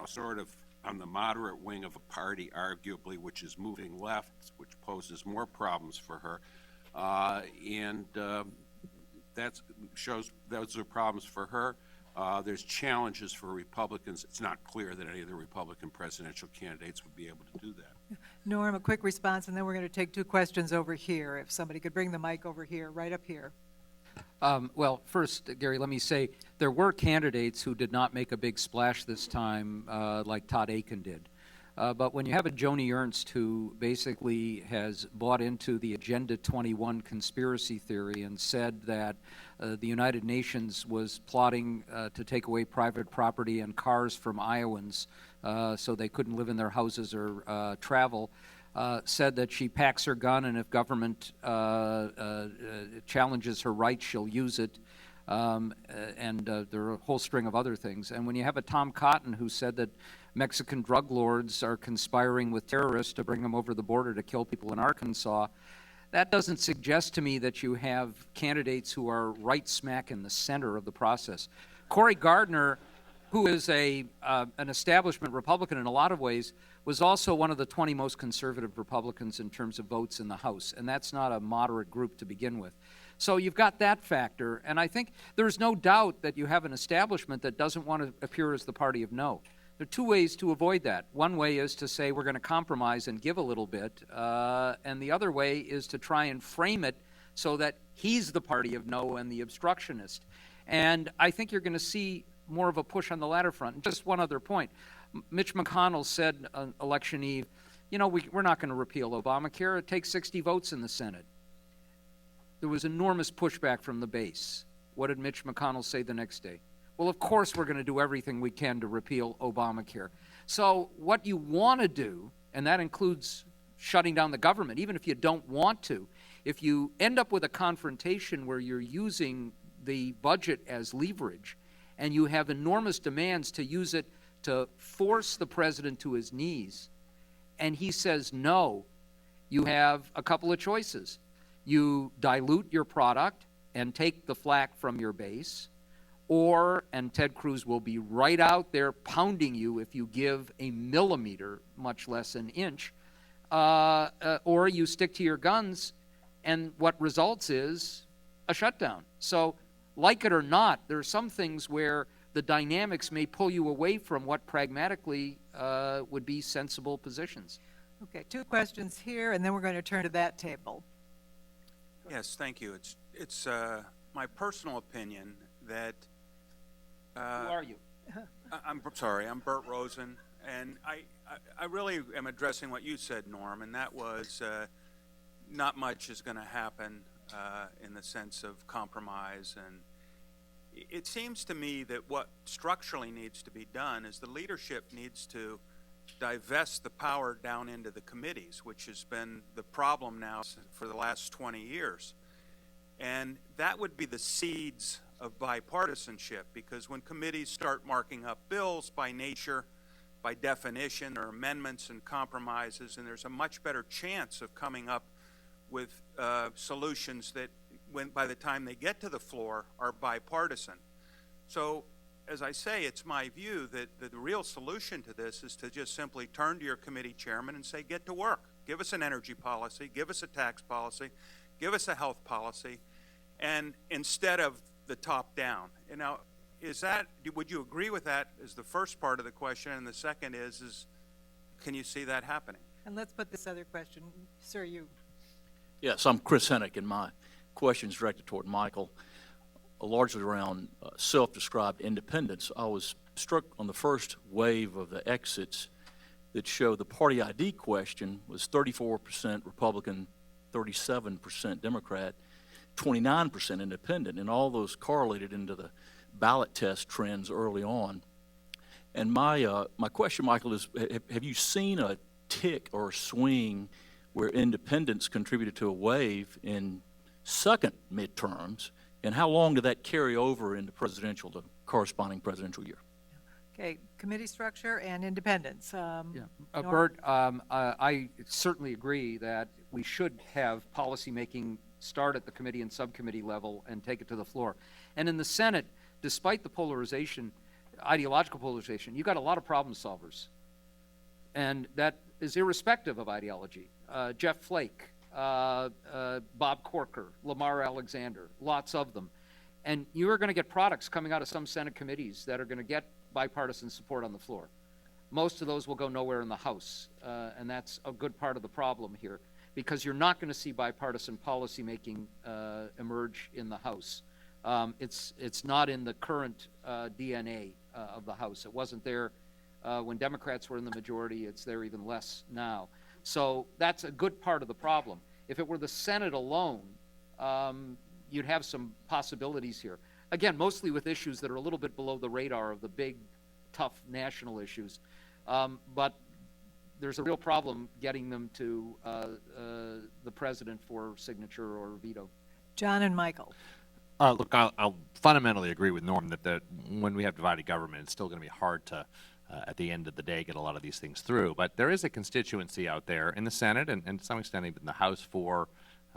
sort of on the moderate wing of a party, arguably, which is moving left, which poses more problems for her. That shows those are problems for her. There's challenges for Republicans. It's not clear that any of the Republican presidential candidates would be able to do that.
Norm, a quick response, and then we're going to take 2 questions over here. If somebody could bring the mic over here, right up here.
Well, first, Gary, let me say there were candidates who did not make a big splash this time, like Todd Aiken did. But when you have a Joni Ernst who basically has bought into the Agenda 21 conspiracy theory and said that the United Nations was plotting to take away private property and cars from Iowans so they couldn't live in their houses or travel, said that she packs her gun and if government challenges her rights, she'll use it. And there are a whole string of other things. And when you have a Tom Cotton who said that Mexican drug lords are conspiring with terrorists to bring them over the border to kill people in Arkansas, that doesn't suggest to me that you have candidates who are right smack in the center of the process. Cory Gardner, who is an establishment Republican in a lot of ways, was also one of the 20 most conservative Republicans in terms of votes in the House, and that's not a moderate group to begin with. So you've got that factor, and I think there's no doubt that you have an establishment that doesn't want to appear as the party of no. There are 2 ways to avoid that. One way is to say we're going to compromise and give a little bit, and the other way is to try and frame it so that he's the party of no and the obstructionist. And I think you're going to see more of a push on the latter front. And just one other point. Mitch McConnell said on election eve, we're not going to repeal Obamacare. It takes 60 votes in the Senate. There was enormous pushback from the base. What did Mitch McConnell say the next day? Well, of course we're going to do everything we can to repeal Obamacare. So what you want to do, and that includes shutting down the government, even if you don't want to, if you end up with a confrontation where you're using the budget as leverage and you have enormous demands to use it to force the president to his knees, and he says no, you have a couple of choices. You dilute your product and take the flack from your base, and Ted Cruz will be right out there pounding you if you give a millimeter, much less an inch, or you stick to your guns, and what results is a shutdown. So, like it or not, there are some things where the dynamics may pull you away from what pragmatically would be sensible positions.
Okay, 2 questions here, and then we're going to turn to that table.
Yes, thank you. It's my personal opinion that
Who are you?
I'm sorry, I'm Bert Rosen, and I really am addressing what you said, Norm, and that was not much is going to happen in the sense of compromise. And it seems to me that what structurally needs to be done is the leadership needs to divest the power down into the committees, which has been the problem now for the last 20 years. And that would be the seeds of bipartisanship, because when committees start marking up bills by nature, by definition, there are amendments and compromises, and there's a much better chance of coming up with solutions that, by the time they get to the floor, are bipartisan. So, as I say, it's my view that the real solution to this is to just simply turn to your committee chairman and say, get to work. Give us an energy policy, give us a tax policy, give us a health policy, and instead of the top down. And now, would you agree with that as the first part of the question? And the second is can you see that happening?
And let's put this other question. Sir, you.
Yes, I'm Chris Hennick, and my question is directed toward Michael, largely around self-described independents. I was struck on the first wave of the exits that showed the party ID question was 34% Republican, 37% Democrat, 29% independent, and all those correlated into the ballot test trends early on. And my question, Michael, is have you seen a tick or a swing where independents contributed to a wave in second midterms, and how long did that carry over into the corresponding presidential year?
Okay, committee structure and independence.
Bert, I certainly agree that we should have policymaking start at the committee and subcommittee level and take it to the floor. And in the Senate, despite the polarization, ideological polarization, you've got a lot of problem solvers. And that is irrespective of ideology. Jeff Flake, Bob Corker, Lamar Alexander, lots of them. And you are going to get products coming out of some Senate committees that are going to get bipartisan support on the floor. Most of those will go nowhere in the House, and that's a good part of the problem here, because you're not going to see bipartisan policymaking emerge in the House. It's not in the current DNA of the House. It wasn't there when Democrats were in the majority. It's there even less now. So that's a good part of the problem. If it were the Senate alone, you'd have some possibilities here. Again, mostly with issues that are a little bit below the radar of the big, tough national issues. But there's a real problem getting them to the president for signature or veto.
John and Michael.
Look, I'll fundamentally agree with Norm that when we have divided government, it's still going to be hard to, at the end of the day, get a lot of these things through. But there is a constituency out there in the Senate and to some extent even in the House for,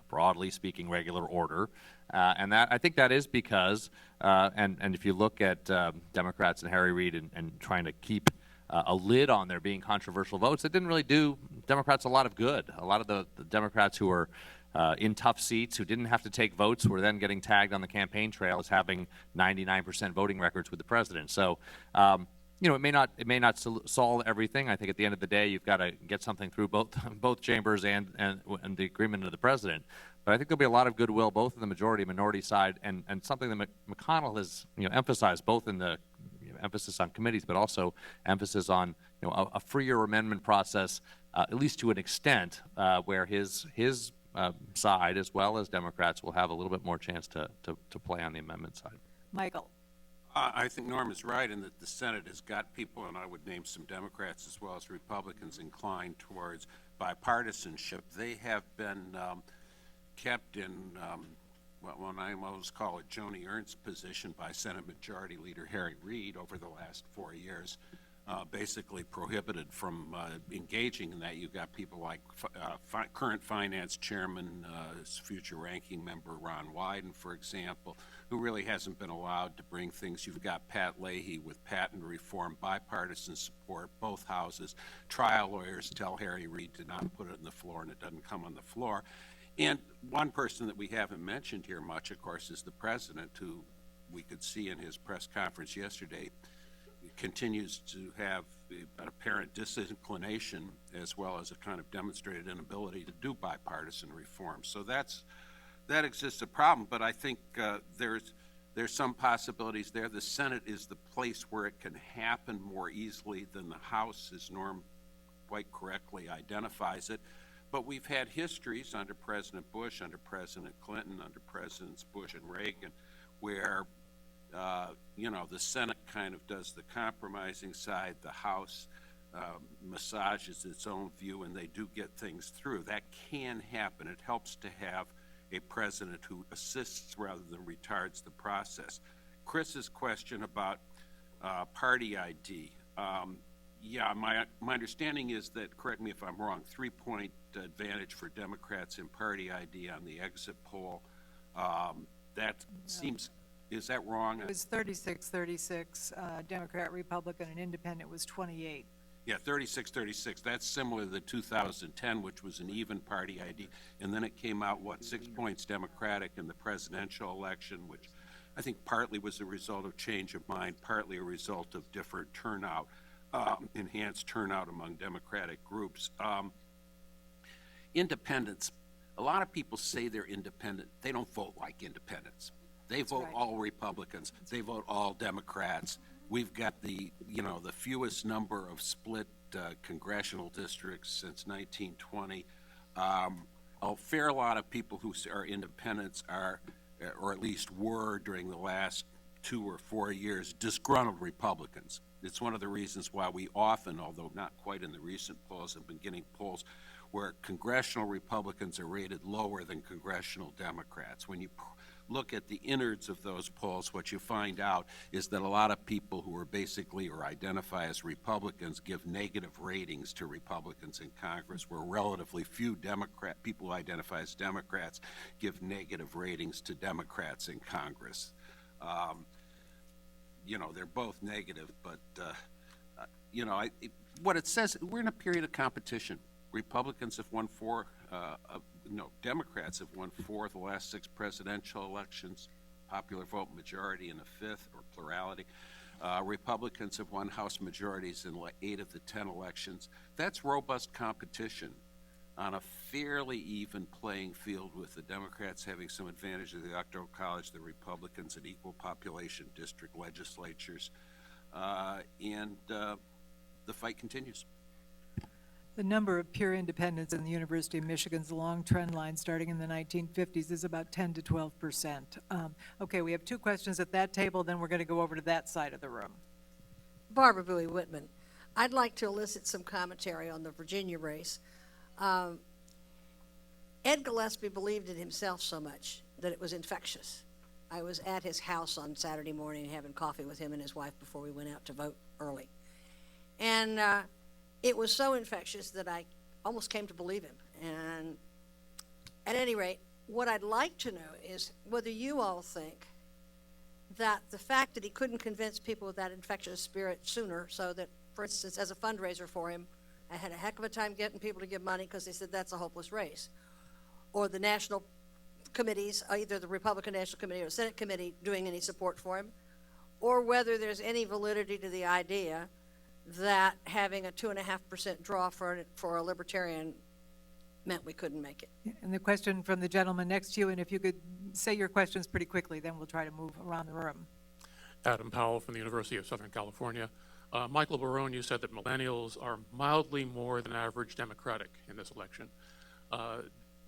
broadly speaking, regular order. And that I think that is because, and if you look at Democrats and Harry Reid and trying to keep a lid on there being controversial votes, it didn't really do Democrats a lot of good. A lot of the Democrats who were in tough seats, who didn't have to take votes, were then getting tagged on the campaign trail as having 99% voting records with the president. So, it may not solve everything. I think at the end of the day, you've got to get something through both chambers and the agreement of the president. But I think there'll be a lot of goodwill, both in the majority and minority side, and something that McConnell has emphasized, both in the emphasis on committees, but also emphasis on a freer amendment process, at least to an extent, where his side, as well as Democrats, will have a little bit more chance to play on the amendment side.
Michael.
I think Norm is right in that the Senate has got people, and I would name some Democrats as well as Republicans, inclined towards bipartisanship. They have been kept in what I always call a Joni Ernst position by Senate Majority Leader Harry Reid over the last 4 years, basically prohibited from engaging in that. You've got people like current Finance Chairman, future Ranking Member Ron Wyden, for example, who really hasn't been allowed to bring things. You've got Pat Leahy with patent reform, bipartisan support, both houses. Trial lawyers tell Harry Reid to not put it on the floor, and it doesn't come on the floor. And one person that we haven't mentioned here much, of course, is the president, who we could see in his press conference yesterday continues to have an apparent disinclination as well as a kind of demonstrated inability to do bipartisan reform. So that exists a problem, but I think there's some possibilities there. The Senate is the place where it can happen more easily than the House, as Norm quite correctly identifies it. But we've had histories under President Bush, under President Clinton, under Presidents Bush and Reagan, where the Senate kind of does the compromising side, the House massages its own view, and they do get things through. That can happen. It helps to have a president who assists rather than retards the process. Chris's question about party ID. My understanding is that, correct me if I'm wrong, 3-point advantage for Democrats in party ID on the exit poll. That seems, is that wrong?
It was 36-36, Democrat, Republican, and Independent was 28.
Yeah, 36-36. That's similar to the 2010, which was an even party ID. And then it came out, 6 points Democratic in the presidential election, which I think partly was a result of change of mind, partly a result of different turnout, enhanced turnout among Democratic groups. Independents, a lot of people say they're independent. They don't vote like independents. They vote all Republicans. They vote all Democrats. We've got the fewest number of split congressional districts since 1920. A fair lot of people who are independents are, or at least were during the last 2 or 4 years, disgruntled Republicans. It's one of the reasons why we often, although not quite in the recent polls, have been getting polls where congressional Republicans are rated lower than congressional Democrats. When you look at the innards of those polls, what you find out is that a lot of people who are basically or identify as Republicans give negative ratings to Republicans in Congress, where relatively few people who identify as Democrats give negative ratings to Democrats in Congress. You know, they're both negative, but, you know, what it says, we're in a period of competition. Republicans have won Democrats have won 4 of the last 6 presidential elections, popular vote majority in a 5th, or plurality. Republicans have won House majorities in 8 of the 10 elections. That's robust competition on a fairly even playing field, with the Democrats having some advantage of the Electoral College, the Republicans at equal population district legislatures, and the fight continues.
The number of pure independents in the University of Michigan's long trend line starting in the 1950s is about 10 to 12%. Okay, we have 2 questions at that table, then we're going to go over to that side of the room.
Barbara Bowie Whitman. I'd like to elicit some commentary on the Virginia race. Ed Gillespie believed in himself so much that it was infectious. I was at his house on Saturday morning having coffee with him and his wife before we went out to vote early. And it was so infectious that I almost came to believe him. And at any rate, what I'd like to know is whether you all think that the fact that he couldn't convince people with that infectious spirit sooner, so that, for instance, as a fundraiser for him, I had a heck of a time getting people to give money because they said that's a hopeless race, or the national committees, either the Republican National Committee or the Senate Committee, doing any support for him, or whether there's any validity to the idea that having a 2.5% draw for a libertarian meant we couldn't make it.
And the question from the gentleman next to you, and if you could say your questions pretty quickly, then we'll try to move around the room.
Adam Powell from the University of Southern California. Michael Barone, you said that millennials are mildly more than average Democratic in this election.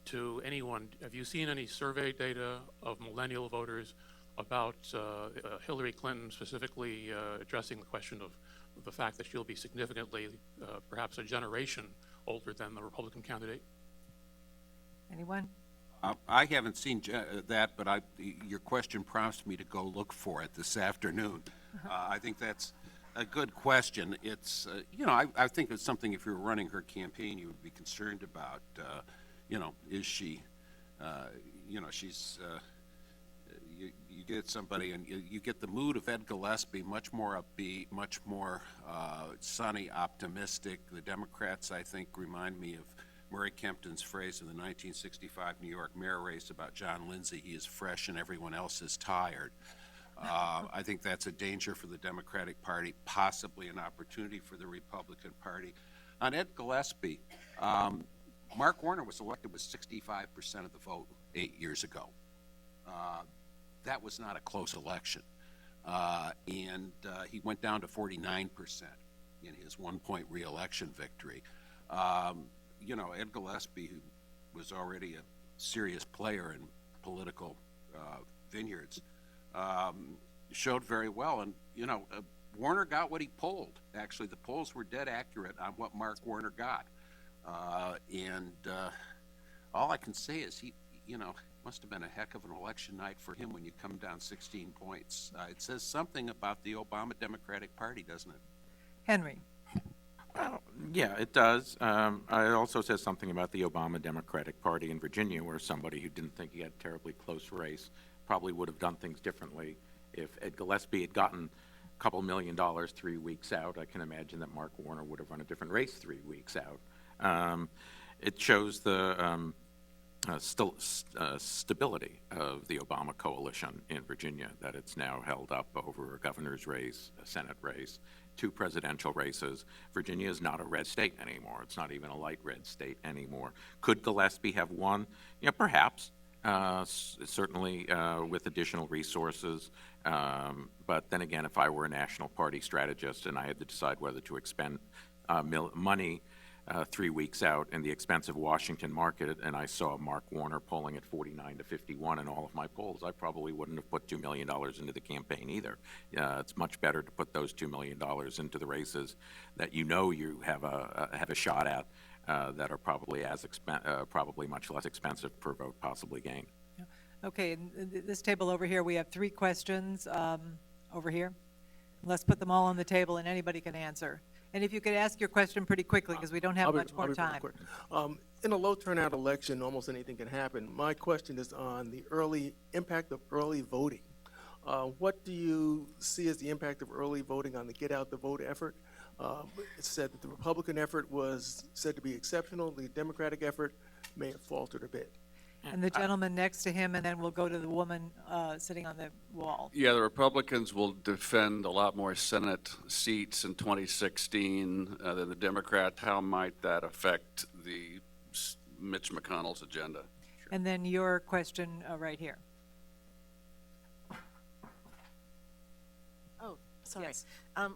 To anyone, have you seen any survey data of millennial voters about Hillary Clinton specifically addressing the question of the fact that she'll be significantly, perhaps a generation older than the Republican candidate?
Anyone?
I haven't seen that, but your question prompts me to go look for it this afternoon. I think that's a good question. It's, you know, I think it's something, if you were running her campaign, you would be concerned about. You know, is she, you know, she's, you get somebody, and you get the mood of Ed Gillespie, much more upbeat, much more sunny, optimistic. The Democrats, I think, remind me of Murray Kempton's phrase in the 1965 New York mayor race about John Lindsay: he is fresh and everyone else is tired. I think that's a danger for the Democratic Party, possibly an opportunity for the Republican Party. On Ed Gillespie, Mark Warner was elected with 65% of the vote 8 years ago. That was not a close election. And he went down to 49% in his 1-point re-election victory. You know, Ed Gillespie, who was already a serious player in political vineyards, showed very well. And, you know, Warner got what he polled. Actually, the polls were dead accurate on what Mark Warner got. And all I can say is he, you know, must have been a heck of an election night for him when you come down 16 points. It says something about the Obama Democratic Party, doesn't it?
Henry.
Well, yeah, it does. It also says something about the Obama Democratic Party in Virginia, where somebody who didn't think he had a terribly close race probably would have done things differently. If Ed Gillespie had gotten a couple $1 million 3 weeks out, I can imagine that Mark Warner would have run a different race 3 weeks out. It shows the stability of the Obama coalition in Virginia, that it's now held up over a governor's race, a Senate race, 2 presidential races. Virginia is not a red state anymore. It's not even a light red state anymore. Could Gillespie have won? Yeah, perhaps. Certainly with additional resources. But then again, if I were a national party strategist and I had to decide whether to expend money 3 weeks out in the expensive Washington market, and I saw Mark Warner polling at 49 to 51 in all of my polls, I probably wouldn't have put $2 million into the campaign either. It's much better to put those $2 million into the races that you know you have a shot at that are probably probably much less expensive per vote possibly gained.
Okay, this table over here, we have 3 questions over here. Let's put them all on the table and anybody can answer. And if you could ask your question pretty quickly, because we don't have much more time.
In a low turnout election, almost anything can happen. My question is on the impact of early voting. What do you see as the impact of early voting on the get out the vote effort? It's said that the Republican effort was said to be exceptional. The Democratic effort may have faltered a bit.
And the gentleman next to him, and then we'll go to the woman sitting on the wall.
Yeah, the Republicans will defend a lot more Senate seats in 2016 than the Democrats. How might that affect the Mitch McConnell's agenda?
And then your question right here.
Oh, sorry.
Yes.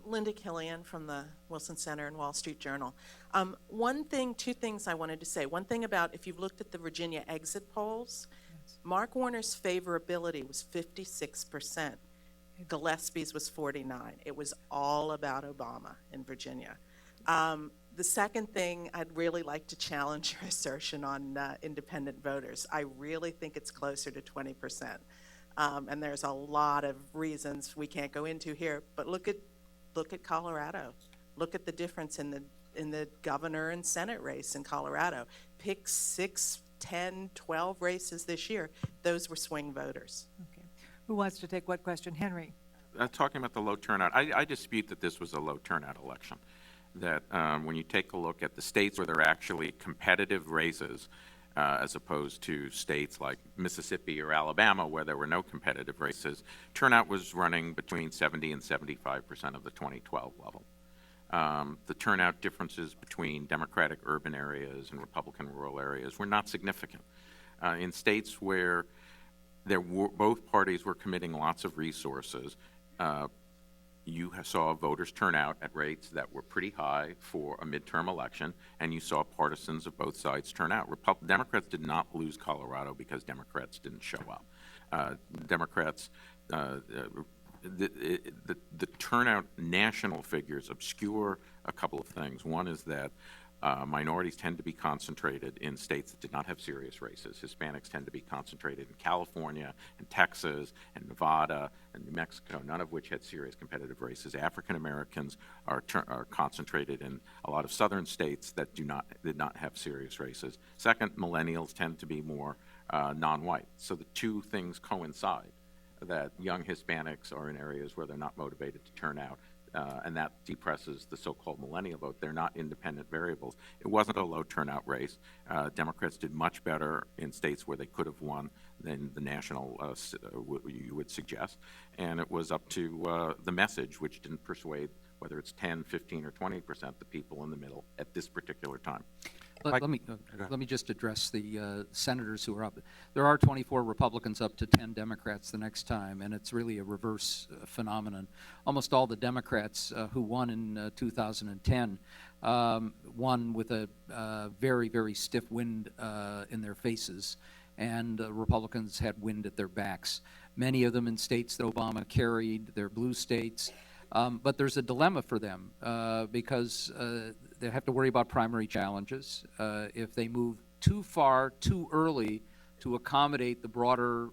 Linda Killian from the Wilson Center and Wall Street Journal. Two things I wanted to say. One thing about, if you've looked at the Virginia exit polls, Mark Warner's favorability was 56%. Gillespie's was 49%. It was all about Obama in Virginia. The second thing, I'd really like to challenge your assertion on independent voters. I really think it's closer to 20%. And there's a lot of reasons we can't go into here, but look at Colorado. Look at the difference in the governor and Senate race in Colorado. Pick 6, 10, 12 races this year. Those were swing voters.
Okay. Who wants to take what question? Henry.
Talking about the low turnout, I dispute that this was a low turnout election. That when you take a look at the states where there are actually competitive races, as opposed to states like Mississippi or Alabama where there were no competitive races, turnout was running between 70 and 75% of the 2012 level. The turnout differences between Democratic urban areas and Republican rural areas were not significant. In states where both parties were committing lots of resources, you saw voters turn out at rates that were pretty high for a midterm election, and you saw partisans of both sides turn out. Democrats did not lose Colorado because Democrats didn't show up. The turnout national figures obscure a couple of things. One is that minorities tend to be concentrated in states that did not have serious races. Hispanics tend to be concentrated in California and Texas and Nevada and New Mexico, none of which had serious competitive races. African Americans are concentrated in a lot of southern states that did not have serious races. Second, millennials tend to be more non-white. So the two things coincide, that young Hispanics are in areas where they're not motivated to turn out. And that depresses the so-called millennial vote. They're not independent variables. It wasn't a low turnout race. Democrats did much better in states where they could have won than the national you would suggest. And it was up to the message, which didn't persuade whether it's 10, 15, or 20% the people in the middle at this particular time.
Let me just address the senators who are up. There are 24 Republicans up to 10 Democrats the next time, and it's really a reverse phenomenon. Almost all the Democrats who won in 2010 won with a very, very stiff wind in their faces, and Republicans had wind at their backs. Many of them in states that Obama carried, they're blue states. But there's a dilemma for them because they have to worry about primary challenges. If they move too far, too early to accommodate the broader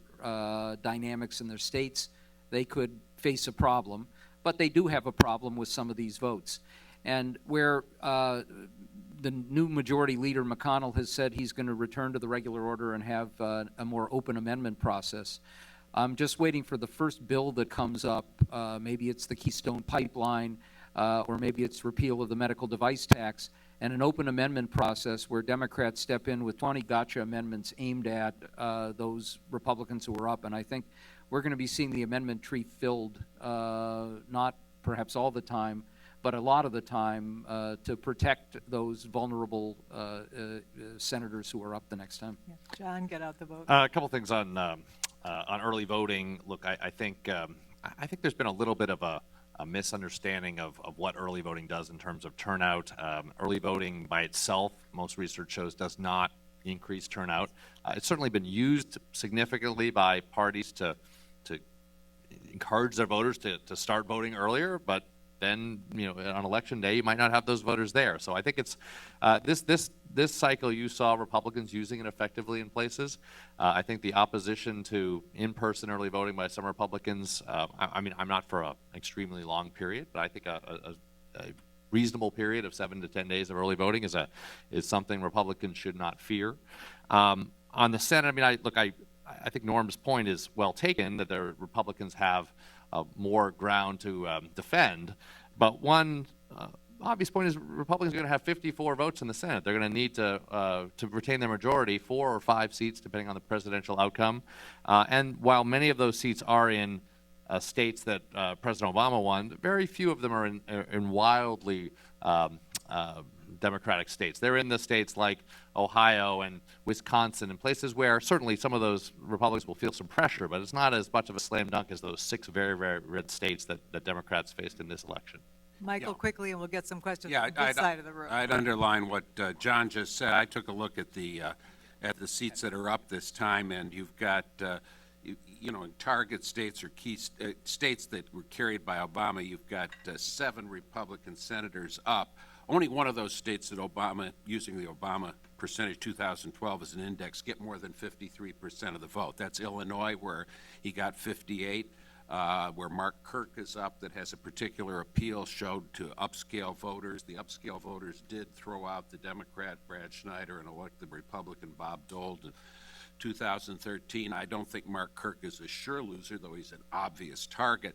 dynamics in their states, they could face a problem. But they do have a problem with some of these votes. And where the new majority leader, McConnell, has said he's going to return to the regular order and have a more open amendment process, I'm just waiting for the first bill that comes up. Maybe it's the Keystone Pipeline, or maybe it's repeal of the medical device tax, and an open amendment process where Democrats step in with 20 gotcha amendments aimed at those Republicans who are up. And I think we're going to be seeing the amendment tree filled, not perhaps all the time, but a lot of the time to protect those vulnerable senators who are up the next time.
Yeah. John, get out the vote.
A couple things on early voting. Look, I think there's been a little bit of a a misunderstanding of what early voting does in terms of turnout. Early voting by itself, most research shows, does not increase turnout. It's certainly been used significantly by parties to encourage their voters to start voting earlier, but then, on election day, you might not have those voters there. So I think it's this cycle you saw Republicans using it effectively in places. I think the opposition to in-person early voting by some Republicans, I'm not for an extremely long period, but I think a reasonable period of 7 to 10 days of early voting is something Republicans should not fear. On the Senate, I think Norm's point is well taken, that the Republicans have more ground to defend. But one obvious point is Republicans are going to have 54 votes in the Senate. They're going to need to retain their majority, 4 or 5 seats, depending on the presidential outcome. And while many of those seats are in states that President Obama won, very few of them are in wildly Democratic states. They're in the states like Ohio and Wisconsin and places where certainly some of those Republicans will feel some pressure, but it's not as much of a slam dunk as those 6 very, very red states that Democrats faced in this election.
Michael, quickly, and we'll get some questions
Yeah,
from this side of the room.
I'd underline what John just said. I took a look at the seats that are up this time, and you've got in target states or key states that were carried by Obama, you've got 7 Republican senators up. Only one of those states that Obama, using the Obama percentage 2012 as an index, get more than 53% of the vote. That's Illinois, where he got 58, where Mark Kirk is up, that has a particular appeal showed to upscale voters. The upscale voters did throw out the Democrat Brad Schneider and elect the Republican Bob Dole in 2013. I don't think Mark Kirk is a sure loser, though he's an obvious target.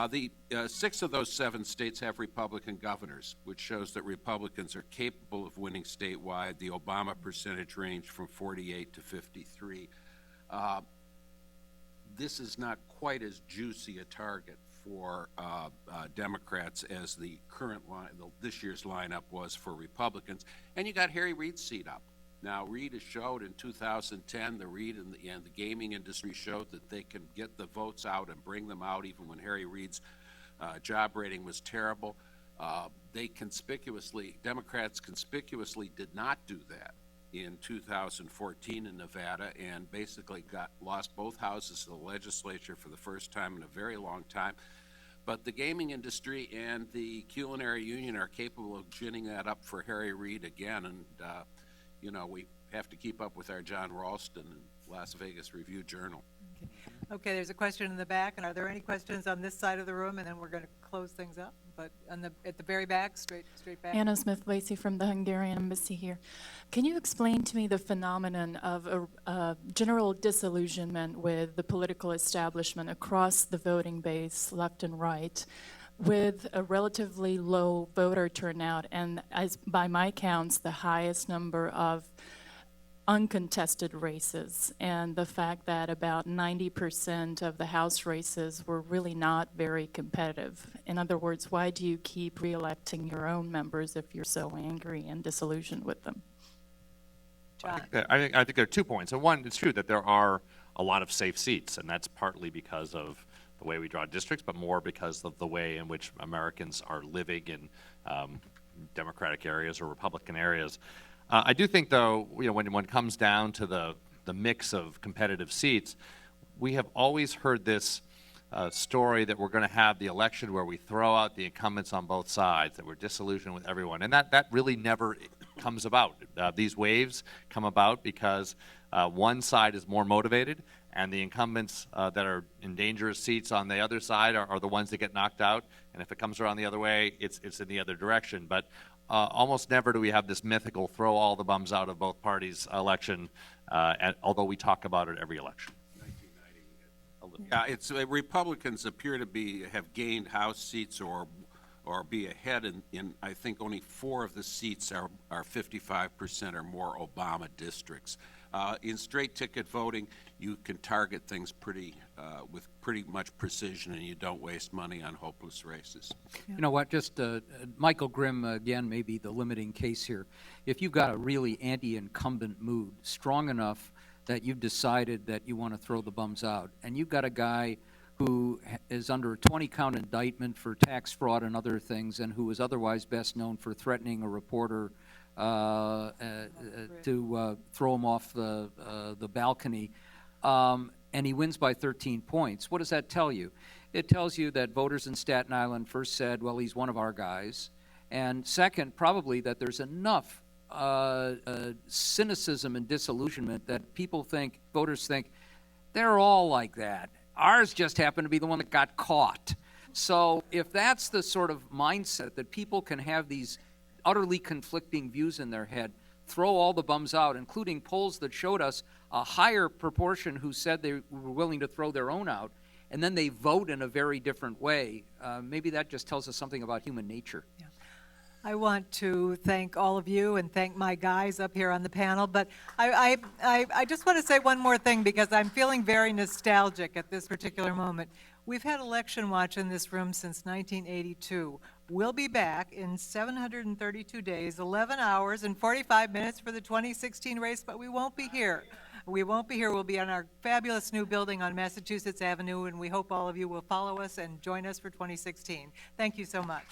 The 6 of those 7 states have Republican governors, which shows that Republicans are capable of winning statewide. The Obama percentage ranged from 48 to 53. This is not quite as juicy a target for Democrats as the current this year's lineup was for Republicans. And you got Harry Reid's seat up. Now, Reid has showed in 2010, the Reid and the gaming industry showed that they can get the votes out and bring them out even when Harry Reid's job rating was terrible. Democrats conspicuously did not do that in 2014 in Nevada, and basically lost both houses of the legislature for the first time in a very long time. But the gaming industry and the culinary union are capable of ginning that up for Harry Reid again, and we have to keep up with our John Ralston and Las Vegas Review-Journal.
Okay, there's a question in the back, and are there any questions on this side of the room? And then we're going to close things up. But at the very back, straight back.
Anna Smith-Lacey from the Hungarian Embassy here. Can you explain to me the phenomenon of a general disillusionment with the political establishment across the voting base, left and right, with a relatively low voter turnout, and as by my counts, the highest number of uncontested races, and the fact that about 90% of the House races were really not very competitive? In other words, why do you keep re-electing your own members if you're so angry and disillusioned with them?
John.
I think there are 2 points. And one, it's true that there are a lot of safe seats, and that's partly because of the way we draw districts, but more because of the way in which Americans are living in Democratic areas or Republican areas. I do think, though, when it comes down to the mix of competitive seats, we have always heard this story that we're going to have the election where we throw out the incumbents on both sides, that we're disillusioned with everyone. And that really never comes about. These waves come about because one side is more motivated, and the incumbents that are in dangerous seats on the other side are the ones that get knocked out. And if it comes around the other way, it's in the other direction. But almost never do we have this mythical throw all the bums out of both parties election, although we talk about it every election.
Yeah, Republicans appear to have gained House seats or be ahead in I think only 4 of the seats are 55% or more Obama districts. In straight ticket voting, you can target things with pretty much precision, and you don't waste money on hopeless races.
You know what, just Michael Grimm, again, may be the limiting case here. If you've got a really anti-incumbent mood strong enough that you've decided that you want to throw the bums out, and you've got a guy who is under a 20-count indictment for tax fraud and other things, and who is otherwise best known for threatening a reporter to throw him off the balcony, and he wins by 13 points. What does that tell you? It tells you that voters in Staten Island first said, well, he's one of our guys, and second, probably that there's enough cynicism and disillusionment that people think, voters think, they're all like that. Ours just happened to be the one that got caught. So if that's the sort of mindset that people can have these utterly conflicting views in their head, throw all the bums out, including polls that showed us a higher proportion who said they were willing to throw their own out, and then they vote in a very different way, maybe that just tells us something about human nature.
Yeah. I want to thank all of you and thank my guys up here on the panel, but I just want to say one more thing because I'm feeling very nostalgic at this particular moment. We've had Election Watch in this room since 1982. We'll be back in 732 days, 11 hours and 45 minutes for the 2016 race, but we won't be here. We won't be here. We'll be in our fabulous new building on Massachusetts Avenue, and we hope all of you will follow us and join us for 2016. Thank you so much.